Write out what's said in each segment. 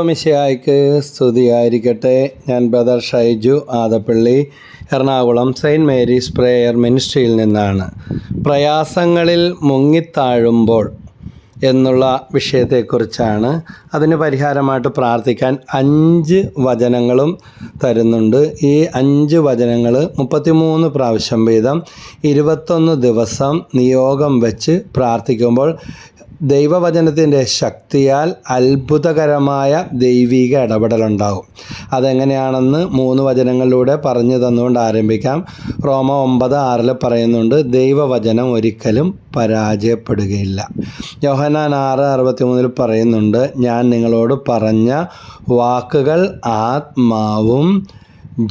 മിശിഹായ്ക്ക് സ്തുതിയായിരിക്കട്ടെ. ഞാൻ brother Shaiju Adappally, Ernakulam saint Mary's prayer മിനിസ്ട്രിയിൽ നിന്നാണ്. പ്രയാസങ്ങളിൽ മുങ്ങിത്താഴുമ്പോൾ എന്നുള്ള വിഷയത്തെക്കുറിച്ചാണ്. അതിന് പരിഹാരമായിട്ട് പ്രാർത്ഥിക്കാൻ 5 വചനങ്ങളും തരുന്നുണ്ട്. ഈ 5 വചനങ്ങൾ 33 പ്രാവശ്യം വീതം 21 ദിവസം നിയോഗം വെച്ച് പ്രാർത്ഥിക്കുമ്പോൾ ദൈവവചനത്തിൻ്റെ ശക്തിയാൽ അത്ഭുതകരമായ ദൈവിക ഇടപെടലുണ്ടാകും. അതെങ്ങനെയാണെന്ന് 3 വചനങ്ങളിലൂടെ പറഞ്ഞു തന്നുകൊണ്ട് ആരംഭിക്കാം. റോമ 9:6 പറയുന്നുണ്ട്, ദൈവവചനം ഒരിക്കലും പരാജയപ്പെടുകയില്ല. യോഹന്നാൻ 6:63 പറയുന്നുണ്ട്, ഞാൻ നിങ്ങളോട് പറഞ്ഞ വാക്കുകൾ ആത്മാവും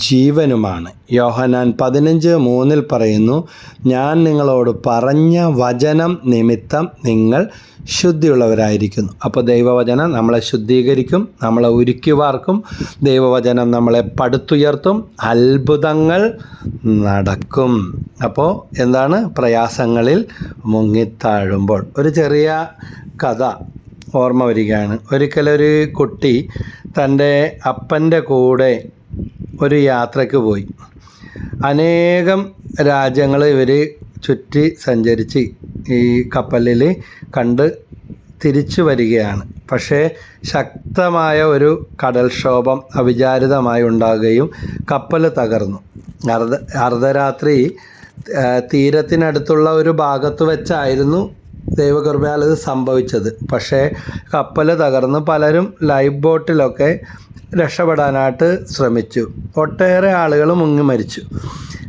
ജീവനുമാണ്. യോഹന്നാൻ 15:3 പറയുന്നു, ഞാൻ നിങ്ങളോട് പറഞ്ഞ വചനം നിമിത്തം നിങ്ങൾ ശുദ്ധിയുള്ളവരായിരിക്കുന്നു. അപ്പോൾ ദൈവവചനം നമ്മളെ ശുദ്ധീകരിക്കും, നമ്മളെ ഉരുക്കി വാർക്കും. ദൈവവചനം നമ്മളെ പടുത്തുയർത്തും, അത്ഭുതങ്ങൾ നടക്കും. അപ്പോൾ എന്താണ്? പ്രയാസങ്ങളിൽ മുങ്ങിത്താഴുമ്പോൾ. ഒരു ചെറിയ കഥ ഓർമ്മ വരികയാണ്. ഒരിക്കലൊരു കുട്ടി തൻ്റെ അപ്പൻ്റെ കൂടെ ഒരു യാത്രയ്ക്ക് പോയി. അനേകം രാജ്യങ്ങൾ ഇവർ ചുറ്റി സഞ്ചരിച്ച് ഈ കപ്പലിൽ കണ്ട് തിരിച്ചു വരികയാണ്. പക്ഷേ ശക്തമായ ഒരു കടൽക്ഷോഭം അവിചാരിതമായി ഉണ്ടാകുകയും കപ്പൽ തകർന്നു. അർദ്ധരാത്രി തീരത്തിനടുത്തുള്ള ഒരു ഭാഗത്ത് വെച്ചായിരുന്നു ദൈവകൃപയാൽ ഇത് സംഭവിച്ചത്. പക്ഷേ കപ്പൽ തകർന്ന് പലരും ലൈഫ് ബോട്ടിലൊക്കെ രക്ഷപ്പെടാനായിട്ട് ശ്രമിച്ചു. ഒട്ടേറെ ആളുകൾ മുങ്ങി മരിച്ചു.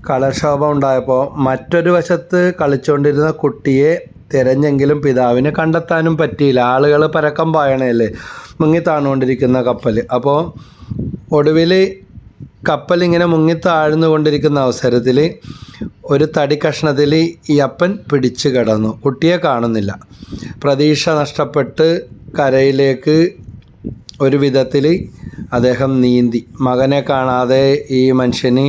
കടൽക്ഷോഭം ഉണ്ടായപ്പോൾ മറ്റൊരു വശത്ത് കളിച്ചുകൊണ്ടിരുന്ന കുട്ടിയെ തിരഞ്ഞെങ്കിലും പിതാവിനെ കണ്ടെത്താനും പറ്റിയില്ല. ആളുകൾ പരക്കം പായണല്ലേ മുങ്ങിത്താണുകൊണ്ടിരിക്കുന്ന കപ്പൽ. അപ്പോൾ ഒടുവിൽ കപ്പൽ ഇങ്ങനെ മുങ്ങിത്താഴ്ന്നു കൊണ്ടിരിക്കുന്ന അവസരത്തിൽ ഒരു തടി കഷ്ണത്തിൽ ഈ അപ്പൻ പിടിച്ചു കിടന്നു. കുട്ടിയെ കാണുന്നില്ല. പ്രതീക്ഷ നഷ്ടപ്പെട്ട് കരയിലേക്ക് ഒരു വിധത്തിൽ അദ്ദേഹം നീന്തി. മകനെ കാണാതെ ഈ മനുഷ്യന്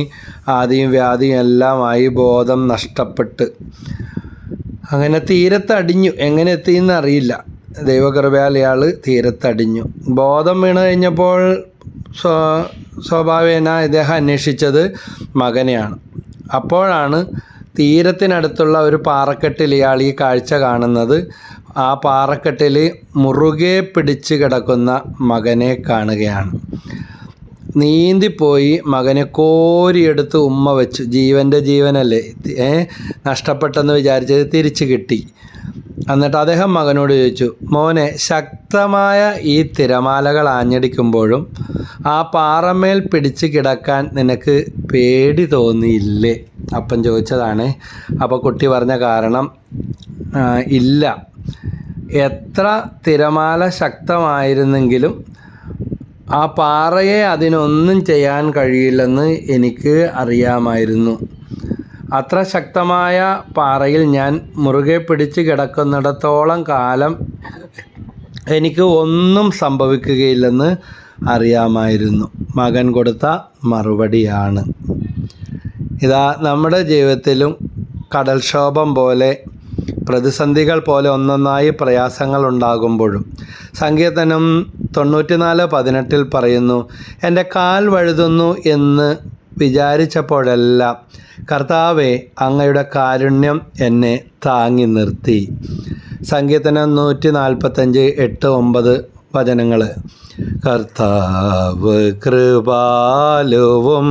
ആദിയും വ്യാധിയും എല്ലാമായി ബോധം നഷ്ടപ്പെട്ട് അങ്ങനെ തീരത്തടിഞ്ഞു. എങ്ങനെ എത്തിയെന്ന് അറിയില്ല. ദൈവകൃപയാൽ ഇയാൾ തീരത്തടിഞ്ഞു. ബോധം വീണ് കഴിഞ്ഞപ്പോൾ സ്വാഭാവികന ഇദ്ദേഹം അന്വേഷിച്ചത് മകനെയാണ്. അപ്പോഴാണ് തീരത്തിനടുത്തുള്ള ഒരു പാറക്കെട്ടിൽ ഇയാൾ ഈ കാഴ്ച കാണുന്നത്. ആ പാറക്കെട്ടിൽ മുറുകെ പിടിച്ച് കിടക്കുന്ന മകനെ കാണുകയാണ്. നീന്തിപ്പോയി മകനെ കോരിയെടുത്ത് ഉമ്മ വെച്ചു. ജീവൻ്റെ ജീവനല്ലേ, നഷ്ടപ്പെട്ടെന്ന് വിചാരിച്ചത് തിരിച്ചു കിട്ടി. എന്നിട്ട് അദ്ദേഹം മകനോട് ചോദിച്ചു, മോനെ, ശക്തമായ ഈ തിരമാലകൾ ആഞ്ഞടിക്കുമ്പോഴും ആ പാറമേൽ പിടിച്ച് കിടക്കാൻ നിനക്ക് പേടി തോന്നിയില്ലേ? അപ്പൻ ചോദിച്ചതാണ്. അപ്പോൾ കുട്ടി പറഞ്ഞ കാരണം, ഇല്ല, എത്ര തിരമാല ശക്തമായിരുന്നെങ്കിലും ആ പാറയെ അതിനൊന്നും ചെയ്യാൻ കഴിയില്ലെന്ന് എനിക്ക് അറിയാമായിരുന്നു. അത്ര ശക്തമായ പാറയിൽ ഞാൻ മുറുകെ പിടിച്ച് കിടക്കുന്നിടത്തോളം കാലം എനിക്ക് ഒന്നും സംഭവിക്കുകയില്ലെന്ന് അറിയാമായിരുന്നു. മകൻ കൊടുത്ത മറുപടിയാണ്. ഇതാ നമ്മുടെ ജീവിതത്തിലും കടൽക്ഷോഭം പോലെ, പ്രതിസന്ധികൾ പോലെ ഒന്നൊന്നായി പ്രയാസങ്ങൾ ഉണ്ടാകുമ്പോഴും സങ്കീർത്തനം 94:18 പറയുന്നു, എൻ്റെ കാൽ വഴുതുന്നു എന്ന് വിചാരിച്ചപ്പോഴെല്ലാം കർത്താവേ, അങ്ങയുടെ കാരുണ്യം എന്നെ താങ്ങി നിർത്തി. സങ്കീർത്തനം 145:8-9 വചനങ്ങൾ. കർത്താവ് കൃപാലുവും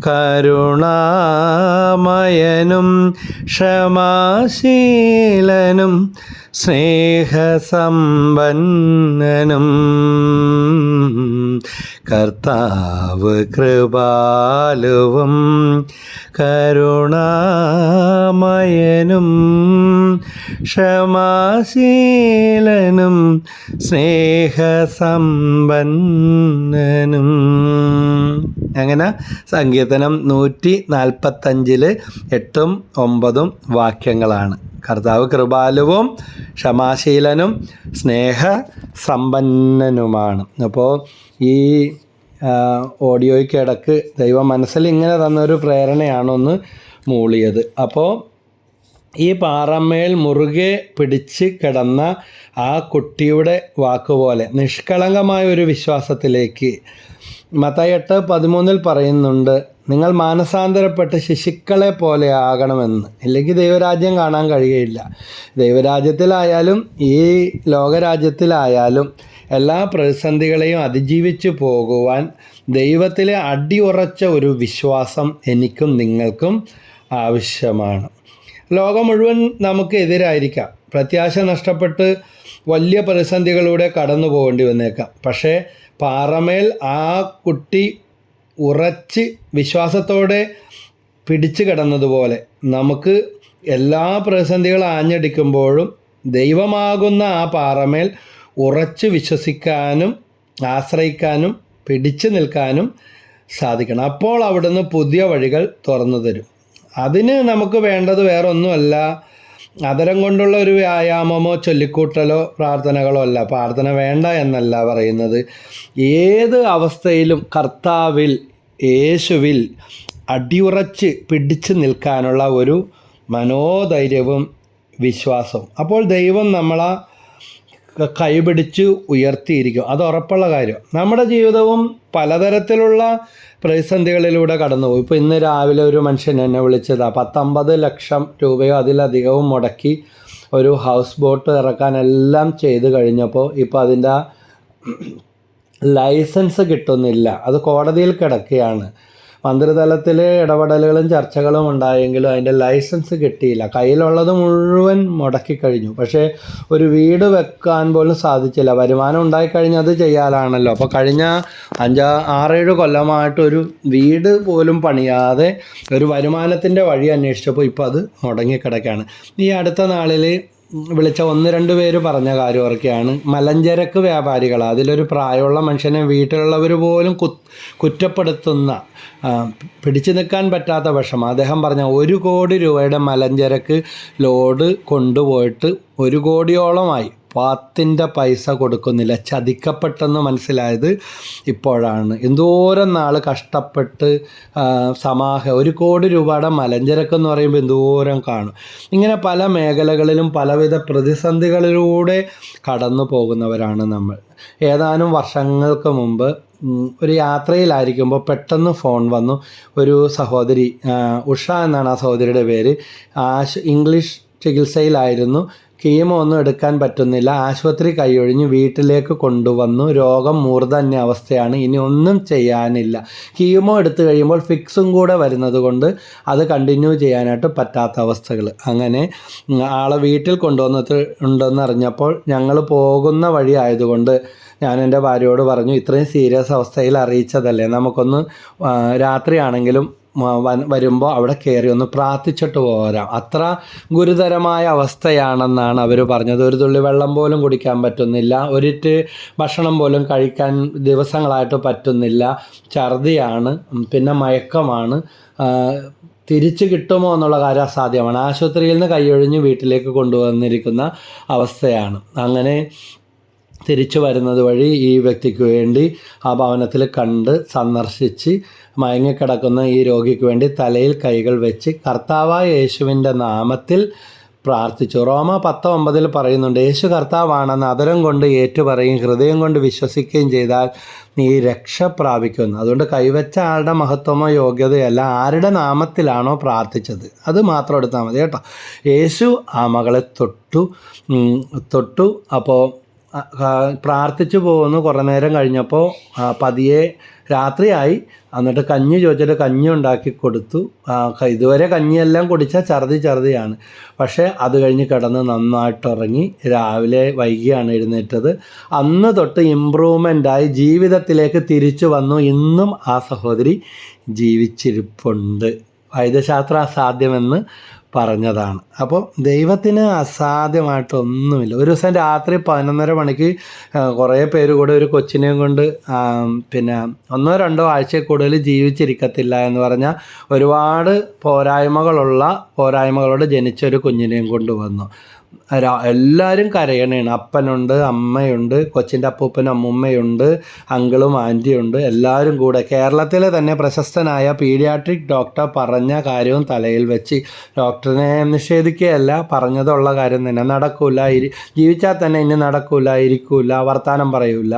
കരുണാമയനും ക്ഷമാശീലനും സ്നേഹസമ്പന്നനും. കർത്താവ് കൃപാലുവും കരുണാമയനും ക്ഷമാശീലനും സ്നേഹസമ്പന്നനും. അങ്ങനെ സങ്കീർത്തനം 145 8ഉം 9ഉം വാക്യങ്ങളാണ്. കർത്താവ് കൃപാലുവും ക്ഷമാശീലനും സ്നേഹസമ്പന്നനുമാണ്. അപ്പോൾ ഈ ഓഡിയോയ്ക്കിടക്ക് ദൈവം മനസ്സിൽ ഇങ്ങനെ തന്നൊരു പ്രേരണയാണൊന്ന് മൂളിയത്. അപ്പോൾ ഈ പാറമേൽ മുറുകെ പിടിച്ച് കിടന്ന ആ കുട്ടിയുടെ വാക്കുപോലെ നിഷ്കളങ്കമായ ഒരു വിശ്വാസത്തിലേക്ക് മത്തായി 8:13 പറയുന്നുണ്ട്, നിങ്ങൾ മാനസാന്തരപ്പെട്ട് ശിശുക്കളെ പോലെ ആകണമെന്ന്, ഇല്ലെങ്കിൽ ദൈവരാജ്യം കാണാൻ കഴിയുകയില്ല. ദൈവരാജ്യത്തിലായാലും ഈ ലോകരാജ്യത്തിലായാലും എല്ലാ പ്രതിസന്ധികളെയും അതിജീവിച്ച് പോകുവാൻ ദൈവത്തിലെ അടിയുറച്ച ഒരു വിശ്വാസം എനിക്കും നിങ്ങൾക്കും ആവശ്യമാണ്. ലോകം മുഴുവൻ നമുക്ക് എതിരായിരിക്കാം. പ്രത്യാശ നഷ്ടപ്പെട്ട് വലിയ പ്രതിസന്ധികളിലൂടെ കടന്നു പോകേണ്ടി വന്നേക്കാം. പക്ഷേ പാറമേൽ ആ കുട്ടി ഉറച്ച് വിശ്വാസത്തോടെ പിടിച്ചു കിടന്നതുപോലെ നമുക്ക് എല്ലാ പ്രതിസന്ധികളും ആഞ്ഞടിക്കുമ്പോഴും ദൈവമാകുന്ന ആ പാറമേൽ ഉറച്ച് വിശ്വസിക്കാനും ആശ്രയിക്കാനും പിടിച്ചു നിൽക്കാനും സാധിക്കണം. അപ്പോൾ അവിടുന്ന് പുതിയ വഴികൾ തുറന്നു തരും. അതിന് നമുക്ക് വേണ്ടത് വേറെ ഒന്നുമല്ല, അതരം കൊണ്ടുള്ള ഒരു വ്യായാമമോ ചൊല്ലിക്കൂട്ടലോ പ്രാർത്ഥനകളോ അല്ല. പ്രാർത്ഥന വേണ്ട എന്നല്ല പറയുന്നത്. ഏത് അവസ്ഥയിലും കർത്താവിൽ, യേശുവിൽ അടിയുറച്ച് പിടിച്ചു നിൽക്കാനുള്ള ഒരു മനോധൈര്യവും വിശ്വാസവും. അപ്പോൾ ദൈവം നമ്മളെ കൈപിടിച്ച് ഉയർത്തിയിരിക്കും. അത് ഉറപ്പുള്ള കാര്യം. നമ്മുടെ ജീവിതവും പലതരത്തിലുള്ള പ്രതിസന്ധികളിലൂടെ കടന്നുപോകും. ഇപ്പോൾ ഇന്ന് രാവിലെ ഒരു മനുഷ്യൻ എന്നെ വിളിച്ചതാണ്. 19 ലക്ഷം രൂപയോ അതിലധികവും മുടക്കി ഒരു ഹൗസ് ബോട്ട് ഇറക്കാനെല്ലാം ചെയ്ത് കഴിഞ്ഞപ്പോൾ ഇപ്പോൾ അതിൻ്റെ ലൈസൻസ് കിട്ടുന്നില്ല. അത് കോടതിയിൽ കിടക്കുകയാണ്. മന്ത്രിതലത്തിൽ ഇടപെടലുകളും ചർച്ചകളും ഉണ്ടായെങ്കിലും അതിൻ്റെ ലൈസൻസ് കിട്ടിയില്ല. കയ്യിലുള്ളത് മുഴുവൻ മുടക്കിക്കഴിഞ്ഞു. പക്ഷേ ഒരു വീട് വെക്കാൻ പോലും സാധിച്ചില്ല. വരുമാനം ഉണ്ടായിക്കഴിഞ്ഞാൽ അത് ചെയ്യാനാണല്ലോ. അപ്പോൾ കഴിഞ്ഞ 6-7 കൊല്ലമായിട്ട് ഒരു വീട് പോലും പണിയാതെ ഒരു വരുമാനത്തിൻ്റെ വഴി അന്വേഷിച്ചപ്പോൾ ഇപ്പോൾ അത് മുടങ്ങിക്കിടക്കുകയാണ്. ഈ അടുത്ത നാളിൽ വിളിച്ച 1-2 പേര് പറഞ്ഞ കാര്യം ഓർക്കുകയാണ്. മലഞ്ചരക്ക് വ്യാപാരികൾ, അതിലൊരു പ്രായമുള്ള മനുഷ്യനെ വീട്ടിലുള്ളവർ പോലും കുറ്റപ്പെടുത്തുന്ന, പിടിച്ചു നിൽക്കാൻ പറ്റാത്ത വിഷമം. അദ്ദേഹം പറഞ്ഞ 1 കോടി രൂപയുടെ മലഞ്ചരക്ക് ലോഡ് കൊണ്ടുപോയിട്ട് 1 കോടിയോളമായി, 10 പൈസ കൊടുക്കുന്നില്ല. ചതിക്കപ്പെട്ടെന്ന് മനസ്സിലായത് ഇപ്പോഴാണ്. എന്തോരം നാൾ കഷ്ടപ്പെട്ട് 1 കോടി രൂപയുടെ മലഞ്ചരക്ക് എന്ന് പറയുമ്പോൾ എന്തോരം കാണും. ഇങ്ങനെ പല മേഖലകളിലും പലവിധ പ്രതിസന്ധികളിലൂടെ കടന്നു പോകുന്നവരാണ് നമ്മൾ. ഏതാനും വർഷങ്ങൾക്ക് മുമ്പ് ഒരു യാത്രയിലായിരിക്കുമ്പോൾ പെട്ടെന്ന് ഫോൺ വന്നു. ഒരു സഹോദരി, ഉഷ എന്നാണ് ആ സഹോദരിയുടെ പേര്, ഇംഗ്ലീഷ് ചികിത്സയിലായിരുന്നു. കീമോ ഒന്നും എടുക്കാൻ പറ്റുന്നില്ല. ആശുപത്രി കൈയൊഴിഞ്ഞ് വീട്ടിലേക്ക് കൊണ്ടുവന്നു. രോഗം മൂർധന്യ അവസ്ഥയാണ്. ഇനി ഒന്നും ചെയ്യാനില്ല. കീമോ എടുത്തു കഴിയുമ്പോൾ ഫിക്സും കൂടെ വരുന്നത് കൊണ്ട് അത് കണ്ടിന്യൂ ചെയ്യാനായിട്ട് പറ്റാത്ത അവസ്ഥകൾ. അങ്ങനെ ആളെ വീട്ടിൽ കൊണ്ടുവന്നിട്ടുണ്ടെന്ന് അറിഞ്ഞപ്പോൾ ഞങ്ങൾ പോകുന്ന വഴി ആയതുകൊണ്ട് ഞാൻ എൻ്റെ ഭാര്യയോട് പറഞ്ഞു, ഇത്രയും സീരിയസ് അവസ്ഥയിൽ അറിയിച്ചതല്ലേ, നമുക്കൊന്ന് രാത്രിയാണെങ്കിലും വരുമ്പോൾ അവിടെ കയറി ഒന്ന് പ്രാർത്ഥിച്ചിട്ട് പോരാം. അത്ര ഗുരുതരമായ അവസ്ഥയാണെന്നാണ് അവർ പറഞ്ഞത്. ഒരു തുള്ളി വെള്ളം പോലും കുടിക്കാൻ പറ്റുന്നില്ല, ഒരിറ്റ് ഭക്ഷണം പോലും കഴിക്കാൻ ദിവസങ്ങളായിട്ട് പറ്റുന്നില്ല, ഛർദിയാണ്, പിന്നെ മയക്കമാണ്. തിരിച്ചു കിട്ടുമോ എന്നുള്ള കാര്യം അസാധ്യമാണ്. ആശുപത്രിയിൽ നിന്ന് കൈയൊഴിഞ്ഞ് വീട്ടിലേക്ക് കൊണ്ടുവന്നിരിക്കുന്ന അവസ്ഥയാണ്. അങ്ങനെ തിരിച്ചു വരുന്നത് വഴി ഈ വ്യക്തിക്ക് വേണ്ടി ആ ഭവനത്തിൽ കണ്ട് സന്ദർശിച്ച് മയങ്ങിക്കിടക്കുന്ന ഈ രോഗിക്ക് വേണ്ടി തലയിൽ കൈകൾ വെച്ച് കർത്താവായ യേശുവിൻ്റെ നാമത്തിൽ പ്രാർത്ഥിച്ചു. റോമ 10:9 പറയുന്നുണ്ട്, യേശു കർത്താവാണെന്ന് അതരം കൊണ്ട് ഏറ്റുപറയും ഹൃദയം കൊണ്ട് വിശ്വസിക്കുകയും ചെയ്താൽ നീ രക്ഷ പ്രാപിക്കുമെന്ന്. അതുകൊണ്ട് കൈവച്ച ആളുടെ മഹത്വമോ യോഗ്യതയല്ല, ആരുടെ നാമത്തിലാണോ പ്രാർത്ഥിച്ചത് അത് മാത്രം എടുത്താൽ മതി കേട്ടോ. യേശു ആ മകളെ തൊട്ടു. അപ്പോൾ പ്രാർത്ഥിച്ചു പോകുന്നു. കുറേ നേരം കഴിഞ്ഞപ്പോൾ പതിയെ രാത്രിയായി. എന്നിട്ട് കഞ്ഞി ചോദിച്ചിട്ട് കഞ്ഞി ഉണ്ടാക്കി കൊടുത്തു. ഇതുവരെ കഞ്ഞിയെല്ലാം കുടിച്ചാൽ ഛർദിയാണ്. പക്ഷേ അത് കഴിഞ്ഞ് കിടന്ന് നന്നായിട്ട് ഉറങ്ങി. രാവിലെ വൈകിയാണ് എഴുന്നേറ്റത്. അന്ന് തൊട്ട് ഇമ്പ്രൂവ്മെൻ്റായി ജീവിതത്തിലേക്ക് തിരിച്ചു വന്നു. ഇന്നും ആ സഹോദരി ജീവിച്ചിരിപ്പുണ്ട്. വൈദ്യശാസ്ത്രം അസാധ്യമെന്ന് പറഞ്ഞതാണ്. അപ്പോൾ ദൈവത്തിന് അസാധ്യമായിട്ടൊന്നുമില്ല. ഒരു ദിവസം രാത്രി 11:30 മണിക്ക് കുറേ പേര് കൂടെ ഒരു കൊച്ചിനെയും കൊണ്ട് പിന്നെ 1-2 ആഴ്ചയിൽ കൂടുതൽ ജീവിച്ചിരിക്കത്തില്ല എന്ന് പറഞ്ഞാൽ ഒരുപാട് പോരായ്മകളോട് ജനിച്ചൊരു കുഞ്ഞിനെയും കൊണ്ടുവന്നു. എല്ലാവരും കരയണേണ്. അപ്പനുണ്ട്, അമ്മയുണ്ട്, കൊച്ചിൻ്റെ അപ്പൂപ്പനും അമ്മൂമ്മയുണ്ട്, അങ്കിളും ആൻറ്റിയുണ്ട്, എല്ലാവരും കൂടെ കേരളത്തിലെ തന്നെ പ്രശസ്തനായ പീഡിയാട്രിക് ഡോക്ടർ പറഞ്ഞ കാര്യവും തലയിൽ വെച്ച്, ഡോക്ടറിനെ നിഷേധിക്കുകയല്ല, പറഞ്ഞതുള്ള കാര്യം തന്നെ, നടക്കൂല, ജീവിച്ചാൽ തന്നെ ഇനി നടക്കൂല, ഇരിക്കൂല, വർത്തമാനം പറയൂല,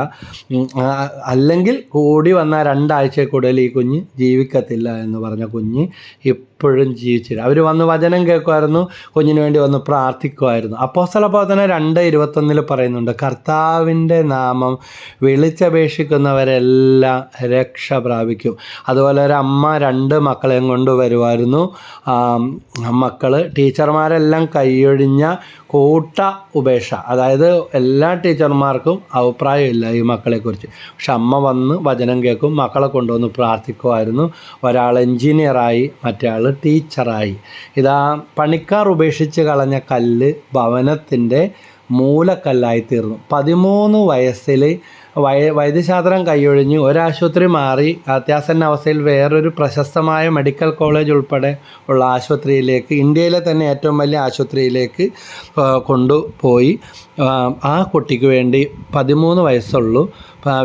അല്ലെങ്കിൽ കൂടി വന്ന 2 ആഴ്ചയിൽ കൂടുതൽ ഈ കുഞ്ഞ് ജീവിക്കത്തില്ല എന്ന് പറഞ്ഞ കുഞ്ഞ് ഇപ്പോഴും ജീവിച്ചില്ല. അവർ വന്ന് വചനം കേൾക്കുമായിരുന്നു, കുഞ്ഞിന് വേണ്ടി വന്ന് പ്രാർത്ഥിക്കുമായിരുന്നു. അപ്പോസ്തലപ്രവർത്തനം 2:21 പറയുന്നുണ്ട്, കർത്താവിൻ്റെ നാമം വിളിച്ചപേക്ഷിക്കുന്നവരെല്ലാം രക്ഷ പ്രാപിക്കും. അതുപോലെ ഒരു അമ്മ 2 മക്കളെയും കൊണ്ട് വരുമായിരുന്നു. മക്കൾ ടീച്ചർമാരെല്ലാം കൈയൊഴിഞ്ഞ കൂട്ട ഉപേക്ഷ, അതായത് എല്ലാ ടീച്ചർമാർക്കും അഭിപ്രായമില്ല ഈ മക്കളെക്കുറിച്ച്. പക്ഷെ അമ്മ വന്ന് വചനം കേൾക്കും, മക്കളെ കൊണ്ടുവന്ന് പ്രാർത്ഥിക്കുമായിരുന്നു. ഒരാൾ എൻജിനീയറായി, മറ്റേ ആൾ ടീച്ചറായി. ഇതാ പണിക്കാർ ഉപേക്ഷിച്ച് കളഞ്ഞ കല്ല് ഭവനത്തിൻ്റെ മൂലക്കല്ലായി തീർന്നു. 13 വയസ്സിൽ വൈദ്യശാസ്ത്രം കൈയൊഴിഞ്ഞ് ഒരാശുപത്രി മാറി അത്യാസന്ന അവസ്ഥയിൽ വേറൊരു പ്രശസ്തമായ മെഡിക്കൽ കോളേജ് ഉൾപ്പെടെ ഉള്ള ആശുപത്രിയിലേക്ക്, ഇന്ത്യയിലെ തന്നെ ഏറ്റവും വലിയ ആശുപത്രിയിലേക്ക് കൊണ്ടുപോയി. ആ കുട്ടിക്ക് വേണ്ടി 13 വയസ്സുള്ളൂ,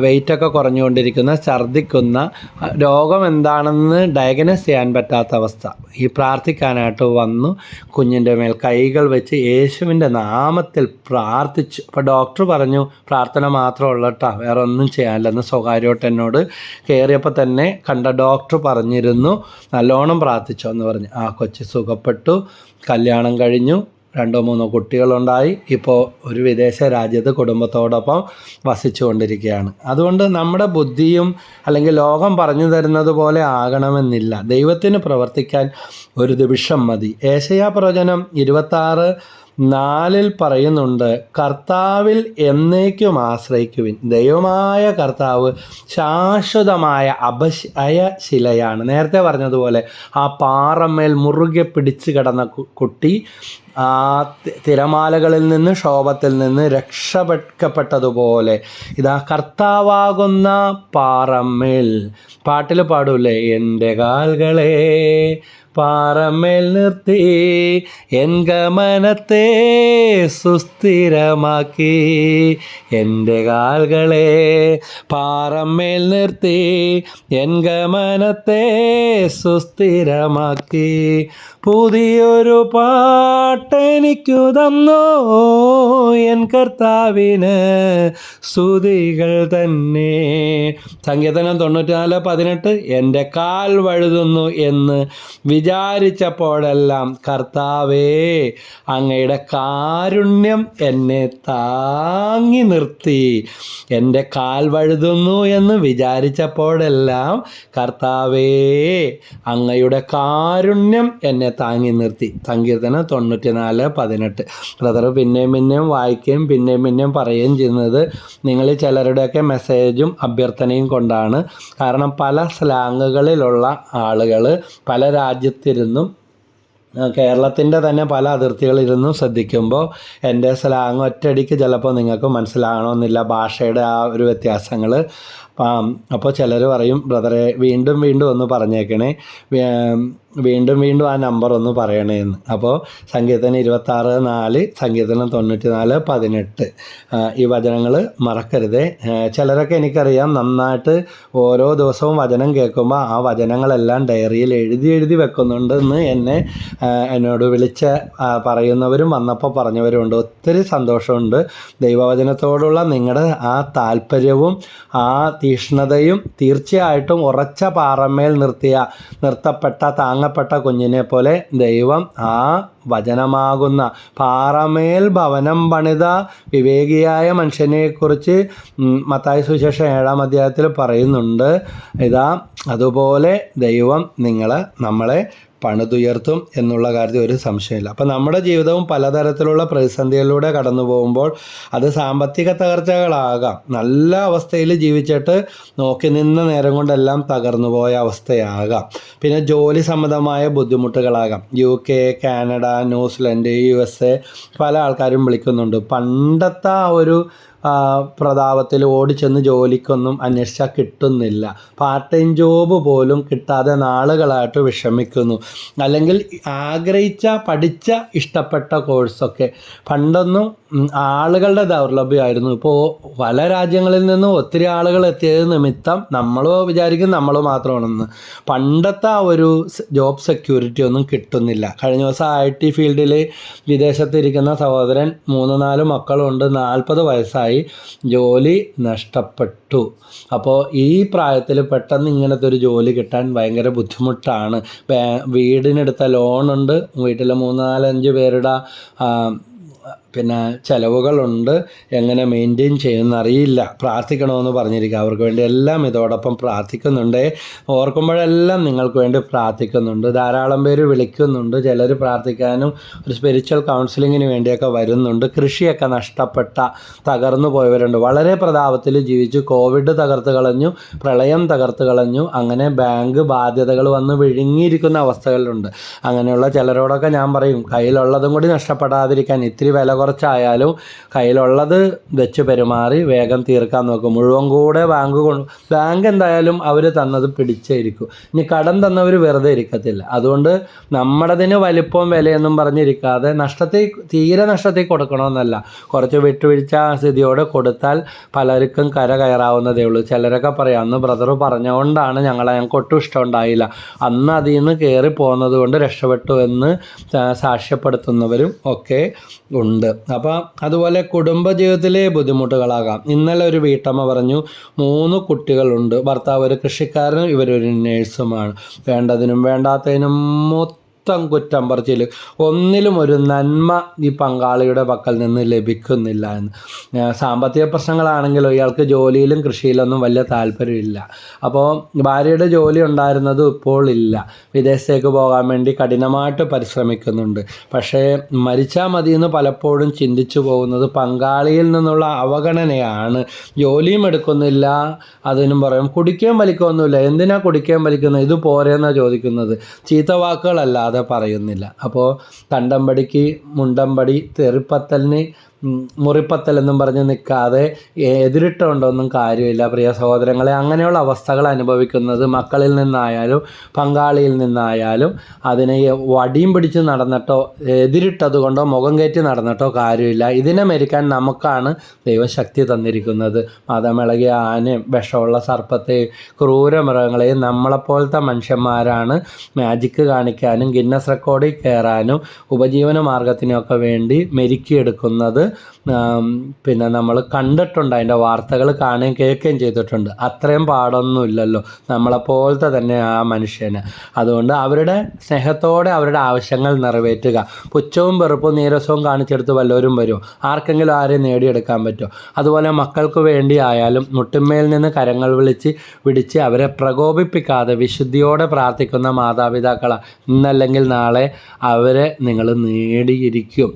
വെയിറ്റൊക്കെ കുറഞ്ഞുകൊണ്ടിരിക്കുന്ന, ഛർദ്ദിക്കുന്ന, രോഗം എന്താണെന്ന് ഡയഗ്നോസ് ചെയ്യാൻ പറ്റാത്ത അവസ്ഥ. ഈ പ്രാർത്ഥിക്കാനായിട്ട് വന്നു, കുഞ്ഞിൻ്റെ മേൽ കൈകൾ വെച്ച് യേശുവിൻ്റെ നാമത്തിൽ പ്രാർത്ഥിച്ചു. അപ്പോൾ ഡോക്ടർ പറഞ്ഞു പ്രാർത്ഥന മാത്രമുള്ള കേട്ടോ, വേറെ ഒന്നും ചെയ്യാനില്ലെന്ന് സ്വകാര്യമായിട്ട് എന്നോട് കയറിയപ്പോൾ തന്നെ കണ്ട ഡോക്ടർ പറഞ്ഞിരുന്നു, നല്ലോണം പ്രാർത്ഥിച്ചോ എന്ന് പറഞ്ഞു. ആ കൊച്ച് സുഖപ്പെട്ടു, കല്യാണം കഴിഞ്ഞു, 2-3 കുട്ടികളുണ്ടായി. ഇപ്പോൾ ഒരു വിദേശ രാജ്യത്ത് കുടുംബത്തോടൊപ്പം വസിച്ചു കൊണ്ടിരിക്കുകയാണ്. അതുകൊണ്ട് നമ്മുടെ ബുദ്ധിയും അല്ലെങ്കിൽ ലോകം പറഞ്ഞു തരുന്നത് പോലെ ആകണമെന്നില്ല. ദൈവത്തിന് പ്രവർത്തിക്കാൻ ഒരു നിമിഷം മതി. ഏശയ്യാ പ്രവചനം 26:4 പറയുന്നുണ്ട്, കർത്താവിൽ എന്നേക്കും ആശ്രയിക്കുവിൻ. ദൈവമായ കർത്താവ് ശാശ്വതമായ അഭയശിലയാണ്. നേരത്തെ പറഞ്ഞതുപോലെ ആ പാറമേൽ മുറുകെ പിടിച്ചു കിടന്ന കുട്ടി ആ തിരമാലകളിൽ നിന്ന്, ക്ഷോഭത്തിൽ നിന്ന് രക്ഷപ്പെട്ടതുപോലെ ഇതാ കർത്താവാകുന്ന പാറമേൽ, പാട്ടിൽ പാടൂലേ, എൻ്റെ കാൽകളെ പാറമേൽ നിർത്തി എൻ ഗമനത്തെ സുസ്ഥിരമാക്കി, എൻ്റെ കാൽകളെ പാറമേൽ നിർത്തി എൻ ഗമനത്തെ സുസ്ഥിരമാക്കി, പുതിയൊരു പാട്ടെനിക്കു തന്നോ എൻ കർത്താവിന് സ്തുതികൾ തന്നെ. സങ്കീർത്തനം 94:18, എൻ്റെ കാൽ വഴുതുന്നു എന്ന് വിചാരിച്ചപ്പോഴെല്ലാം കർത്താവേ അങ്ങയുടെ കാരുണ്യം എന്നെ താങ്ങി നിർത്തി. എൻ്റെ കാൽ വഴുതുന്നു എന്ന് വിചാരിച്ചപ്പോഴെല്ലാം കർത്താവേ അങ്ങയുടെ കാരുണ്യം എന്നെ താങ്ങി നിർത്തി. സങ്കീർത്തനം 94:18. ബ്രദർ പിന്നെയും വായിക്കുകയും പിന്നെയും പറയുകയും ചെയ്യുന്നത് നിങ്ങൾ ചിലരുടെയൊക്കെ മെസ്സേജും അഭ്യർത്ഥനയും കൊണ്ടാണ്. കാരണം പല സ്ലാങ്ങുകളിലുള്ള ആളുകൾ പല രാജ്യത്തിരുന്നും കേരളത്തിൻ്റെ തന്നെ പല അതിർത്തികളിലിരുന്നും ശ്രദ്ധിക്കുമ്പോൾ എൻ്റെ സ്ലാങ് ഒറ്റയടിക്ക് ചിലപ്പോൾ നിങ്ങൾക്ക് മനസ്സിലാകണമെന്നില്ല, ഭാഷയുടെ ആ ഒരു വ്യത്യാസങ്ങൾ. അപ്പോൾ ചിലർ പറയും ബ്രദറെ വീണ്ടും ഒന്ന് പറഞ്ഞേക്കണേ, വീണ്ടും ആ നമ്പർ ഒന്ന് പറയണേ എന്ന്. അപ്പോൾ സങ്കീർത്തനം 26:4, സങ്കീർത്തനം 94:18 ഈ വചനങ്ങൾ മറക്കരുതേ. ചിലരൊക്കെ എനിക്കറിയാം നന്നായിട്ട് ഓരോ ദിവസവും വചനം കേൾക്കുമ്പോൾ ആ വചനങ്ങളെല്ലാം ഡയറിയിൽ എഴുതി വെക്കുന്നുണ്ടെന്ന് എന്നോട് വിളിച്ച് പറയുന്നവരും വന്നപ്പോൾ പറഞ്ഞവരുമുണ്ട്. ഒത്തിരി സന്തോഷമുണ്ട്. ദൈവവചനത്തോടുള്ള നിങ്ങളുടെ ആ താല്പര്യവും ആ തീഷ്ണതയും തീർച്ചയായിട്ടും ഉറച്ച പാറമേൽ നിർത്തപ്പെട്ട താങ്ങപ്പെട്ട കുഞ്ഞിനെ പോലെ ദൈവം ആ വചനമാകുന്ന പാറമേൽ ഭവനം പണിത വിവേകിയായ മനുഷ്യനെക്കുറിച്ച് മത്തായി സുവിശേഷം 7-ാം അധ്യായത്തിൽ പറയുന്നുണ്ട്. ഇതാ അതുപോലെ ദൈവം നമ്മളെ പണിതുയർത്തും എന്നുള്ള കാര്യത്തിൽ ഒരു സംശയമില്ല. അപ്പം നമ്മുടെ ജീവിതവും പലതരത്തിലുള്ള പ്രതിസന്ധികളിലൂടെ കടന്നു പോകുമ്പോൾ അത് സാമ്പത്തിക തകർച്ചകളാകാം, നല്ല അവസ്ഥയിൽ ജീവിച്ചിട്ട് നോക്കി നിന്ന നേരം കൊണ്ടെല്ലാം തകർന്നു പോയ അവസ്ഥയാകാം, പിന്നെ ജോലി സംബന്ധമായ ബുദ്ധിമുട്ടുകളാകാം. UK, കാനഡ, ന്യൂസിലൻഡ്, USA പല ആൾക്കാരും വിളിക്കുന്നുണ്ട്. പണ്ടത്തെ ആ ഒരു പ്രതാപത്തിൽ ഓടിച്ചെന്ന് ജോലിക്കൊന്നും അന്വേഷിച്ചാൽ കിട്ടുന്നില്ല. പാർട്ട് ടൈം ജോബ് പോലും കിട്ടാതെ നാളുകളായിട്ട് വിഷമിക്കുന്നു. അല്ലെങ്കിൽ പഠിച്ച ഇഷ്ടപ്പെട്ട കോഴ്സൊക്കെ പണ്ടൊന്നും ആളുകളുടെ ദൗർലഭ്യമായിരുന്നു. ഇപ്പോൾ പല രാജ്യങ്ങളിൽ നിന്നും ഒത്തിരി ആളുകൾ എത്തിയത് നിമിത്തം നമ്മൾ വിചാരിക്കും നമ്മൾ മാത്രമാണെന്ന്. പണ്ടത്തെ ആ ഒരു ജോബ് സെക്യൂരിറ്റി ഒന്നും കിട്ടുന്നില്ല. കഴിഞ്ഞ ദിവസം IT ഫീൽഡിൽ വിദേശത്തിരിക്കുന്ന സഹോദരൻ 3-4 മക്കളുണ്ട്, 40 വയസ്സായി, ജോലി നഷ്ടപ്പെട്ടു. അപ്പോൾ ഈ പ്രായത്തിൽ പെട്ടെന്ന് ഇങ്ങനത്തെ ഒരു ജോലി കിട്ടാൻ ഭയങ്കര ബുദ്ധിമുട്ടാണ്. വീടിനെടുത്ത ലോണുണ്ട്, വീട്ടിൽ 3-4-5 പേരുടെ ചിലവുകളുണ്ട്, എങ്ങനെ മെയിൻറ്റെയിൻ ചെയ്യുമെന്നറിയില്ല. പ്രാർത്ഥിക്കണമെന്ന് പറഞ്ഞിരിക്കുക. അവർക്ക് വേണ്ടി എല്ലാം ഇതോടൊപ്പം പ്രാർത്ഥിക്കുന്നുണ്ട്. ഓർക്കുമ്പോഴെല്ലാം നിങ്ങൾക്ക് വേണ്ടി പ്രാർത്ഥിക്കുന്നുണ്ട്. ധാരാളം പേര് വിളിക്കുന്നുണ്ട്. ചിലർ പ്രാർത്ഥിക്കാനും ഒരു സ്പിരിച്വൽ കൗൺസിലിങ്ങിന് വേണ്ടിയൊക്കെ വരുന്നുണ്ട്. കൃഷിയൊക്കെ തകർന്നു പോയവരുണ്ട്. വളരെ പ്രതാപത്തിൽ ജീവിച്ചു. കോവിഡ് തകർത്ത് കളഞ്ഞു, പ്രളയം തകർത്ത് കളഞ്ഞു. അങ്ങനെ ബാങ്ക് ബാധ്യതകൾ വന്ന് വിഴുങ്ങിയിരിക്കുന്ന അവസ്ഥകളുണ്ട്. അങ്ങനെയുള്ള ചിലരോടൊക്കെ ഞാൻ പറയും, കയ്യിലുള്ളതും കൂടി നഷ്ടപ്പെടാതിരിക്കാൻ ഇത്തിരി വില കുറച്ചായാലും കയ്യിലുള്ളത് വെച്ച് പെരുമാറി വേഗം തീർക്കാൻ നോക്കും. മുഴുവൻ കൂടെ ബാങ്ക് എന്തായാലും അവർ തന്നത് പിടിച്ചേരിക്കും. ഇനി കടം തന്നവർ വെറുതെ ഇരിക്കത്തില്ല. അതുകൊണ്ട് നമ്മുടേതിന് വലിപ്പവും വിലയൊന്നും പറഞ്ഞിരിക്കാതെ തീരെ നഷ്ടത്തിൽ കൊടുക്കണമെന്നല്ല, കുറച്ച് വിട്ടുവീഴ്ച സ്ഥിതിയോടെ കൊടുത്താൽ പലർക്കും കര കയറാവുന്നതേ ഉള്ളൂ. ചിലരൊക്കെ പറയാം, അന്ന് ബ്രദർ പറഞ്ഞുകൊണ്ടാണ് ഞങ്ങൾക്ക് ഒട്ടും ഇഷ്ടമുണ്ടായില്ല, അന്ന് അതിൽ നിന്ന് കയറി പോകുന്നത് കൊണ്ട് രക്ഷപ്പെട്ടു എന്ന് സാക്ഷ്യപ്പെടുത്തുന്നവരും ഒക്കെ ഉണ്ട്. അപ്പോൾ അതുപോലെ കുടുംബജീവിതത്തിലെ ബുദ്ധിമുട്ടുകളാകാം. ഇന്നലെ ഒരു വീട്ടമ്മ പറഞ്ഞു, 3 കുട്ടികളുണ്ട്, ഭർത്താവ് ഒരു കൃഷിക്കാരനും ഇവരൊരു നേഴ്സുമാണ്. വേണ്ടതിനും വേണ്ടാത്തതിനും കുറ്റം പറച്ചിൽ, ഒന്നിലും ഒരു നന്മ ഈ പങ്കാളിയുടെ പക്കൽ നിന്ന് ലഭിക്കുന്നില്ല എന്ന്. സാമ്പത്തിക പ്രശ്നങ്ങളാണെങ്കിലോ ഇയാൾക്ക് ജോലിയിലും കൃഷിയിലൊന്നും വലിയ താല്പര്യമില്ല. അപ്പോൾ ഭാര്യയുടെ ജോലി ഉണ്ടായിരുന്നതും ഇപ്പോൾ ഇല്ല. വിദേശത്തേക്ക് പോകാൻ വേണ്ടി കഠിനമായിട്ട് പരിശ്രമിക്കുന്നുണ്ട്. പക്ഷേ മരിച്ചാൽ മതിയെന്ന് പലപ്പോഴും ചിന്തിച്ചു പോകുന്നത് പങ്കാളിയിൽ നിന്നുള്ള അവഗണനയാണ്. ജോലിയും എടുക്കുന്നില്ല, അതിനും പറയും കുടിക്കുകയും വലിക്കുകയൊന്നുമില്ല. എന്തിനാ കുടിക്കുകയും വലിക്കുന്നത്, ഇത് പോരെന്നാണ് ചോദിക്കുന്നത്. ചീത്ത വാക്കുകളല്ലാതെ പറയുന്നില്ല. അപ്പോൾ കണ്ടമ്പടിക്ക് മുണ്ടമ്പടി, തെറിപ്പത്തലിന് മുറിപ്പത്തൽ എന്നും പറഞ്ഞ് നിൽക്കാതെ എതിരിട്ടുകൊണ്ടൊന്നും കാര്യമില്ല പ്രിയ സഹോദരങ്ങളെ. അങ്ങനെയുള്ള അവസ്ഥകൾ അനുഭവിക്കുന്നത് മക്കളിൽ നിന്നായാലും പങ്കാളിയിൽ നിന്നായാലും അതിനെ വടിയും പിടിച്ച് നടന്നിട്ടോ എതിരിട്ടത് കൊണ്ടോ മുഖം കയറ്റി നടന്നിട്ടോ കാര്യമില്ല. ഇതിനെ മരിക്കാൻ നമുക്കാണ് ദൈവശക്തി തന്നിരിക്കുന്നത്. മതമിളകിയ ആനയും വിഷമുള്ള സർപ്പത്തെയും ക്രൂരമൃഗങ്ങളെയും നമ്മളെപ്പോലത്തെ മനുഷ്യന്മാരാണ് മാജിക്ക് കാണിക്കാനും ഗിന്നസ് റെക്കോർഡിൽ കയറാനും ഉപജീവന മാർഗത്തിനൊക്കെ വേണ്ടി മെരുക്കിയെടുക്കുന്നത്. നമ്മൾ കണ്ടിട്ടുണ്ട്, അതിൻ്റെ വാർത്തകൾ കാണുകയും കേൾക്കുകയും ചെയ്തിട്ടുണ്ട്. അത്രയും പാടൊന്നുമില്ലല്ലോ നമ്മളെപ്പോലത്തെ തന്നെ ആ മനുഷ്യന്. അതുകൊണ്ട് അവരുടെ സ്നേഹത്തോടെ അവരുടെ ആവശ്യങ്ങൾ നിറവേറ്റുക. പുച്ഛവും വെറുപ്പും നീരസവും കാണിച്ചെടുത്ത് വല്ലവരും വരുമോ? ആർക്കെങ്കിലും ആരെയും നേടിയെടുക്കാൻ പറ്റുമോ? അതുപോലെ മക്കൾക്ക് വേണ്ടി ആയാലും മുട്ടിന്മേൽ നിന്ന് കരങ്ങൾ പിടിച്ച് അവരെ പ്രകോപിപ്പിക്കാതെ വിശുദ്ധിയോടെ പ്രാർത്ഥിക്കുന്ന മാതാപിതാക്കളാണ് ഇന്നല്ലെങ്കിൽ നാളെ അവരെ നിങ്ങൾ നേടിയിരിക്കും.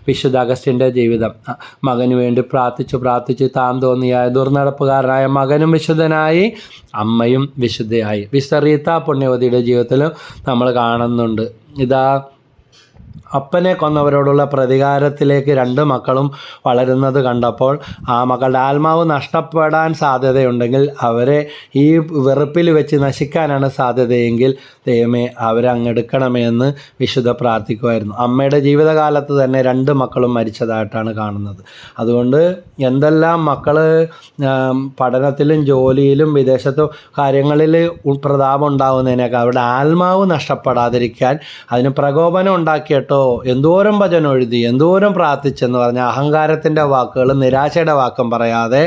വിശുദ്ധ അഗസ്റ്റിൻ്റെ ജീവിതം, മകന് വേണ്ടി പ്രാർത്ഥിച്ച് താൻ തോന്നിയ ദുർനടപ്പുകാരനായ മകനും വിശുദ്ധനായി, അമ്മയും വിശുദ്ധയായി. വിശുദ്ധ റീത്ത പുണ്യവതിയുടെ ജീവിതത്തിലും നമ്മൾ കാണുന്നുണ്ട്. ഇതാ അപ്പനെ കൊന്നവരോടുള്ള പ്രതികാരത്തിലേക്ക് 2 മക്കളും വളരുന്നത് കണ്ടപ്പോൾ ആ മക്കളുടെ ആത്മാവ് നഷ്ടപ്പെടാൻ സാധ്യതയുണ്ടെങ്കിൽ അവരെ ഈ വെറുപ്പിൽ വെച്ച് നശിക്കാനാണ് സാധ്യതയെങ്കിൽ ദൈവമേ അവരെ അങ്ങെടുക്കണമേ എന്ന് വിശുദ്ധ പ്രാർത്ഥിക്കുമായിരുന്നു. അമ്മയുടെ ജീവിതകാലത്ത് തന്നെ 2 മക്കളും മരിച്ചതായിട്ടാണ് കാണുന്നത്. അതുകൊണ്ട് എന്തെല്ലാം മക്കൾ പഠനത്തിലും ജോലിയിലും വിദേശത്തും കാര്യങ്ങളിൽ പ്രതാപം ഉണ്ടാകുന്നതിനൊക്കെ അവരുടെ ആത്മാവ് നഷ്ടപ്പെടാതിരിക്കാൻ അതിന് പ്രകോപനം ഉണ്ടാക്കിയിട്ടോ എന്തോരം ഭജനം എഴുതി എന്തോരം പ്രാർത്ഥിച്ചെന്ന് പറഞ്ഞാൽ അഹങ്കാരത്തിൻ്റെ വാക്കുകളും നിരാശയുടെ വാക്കും പറയാതെ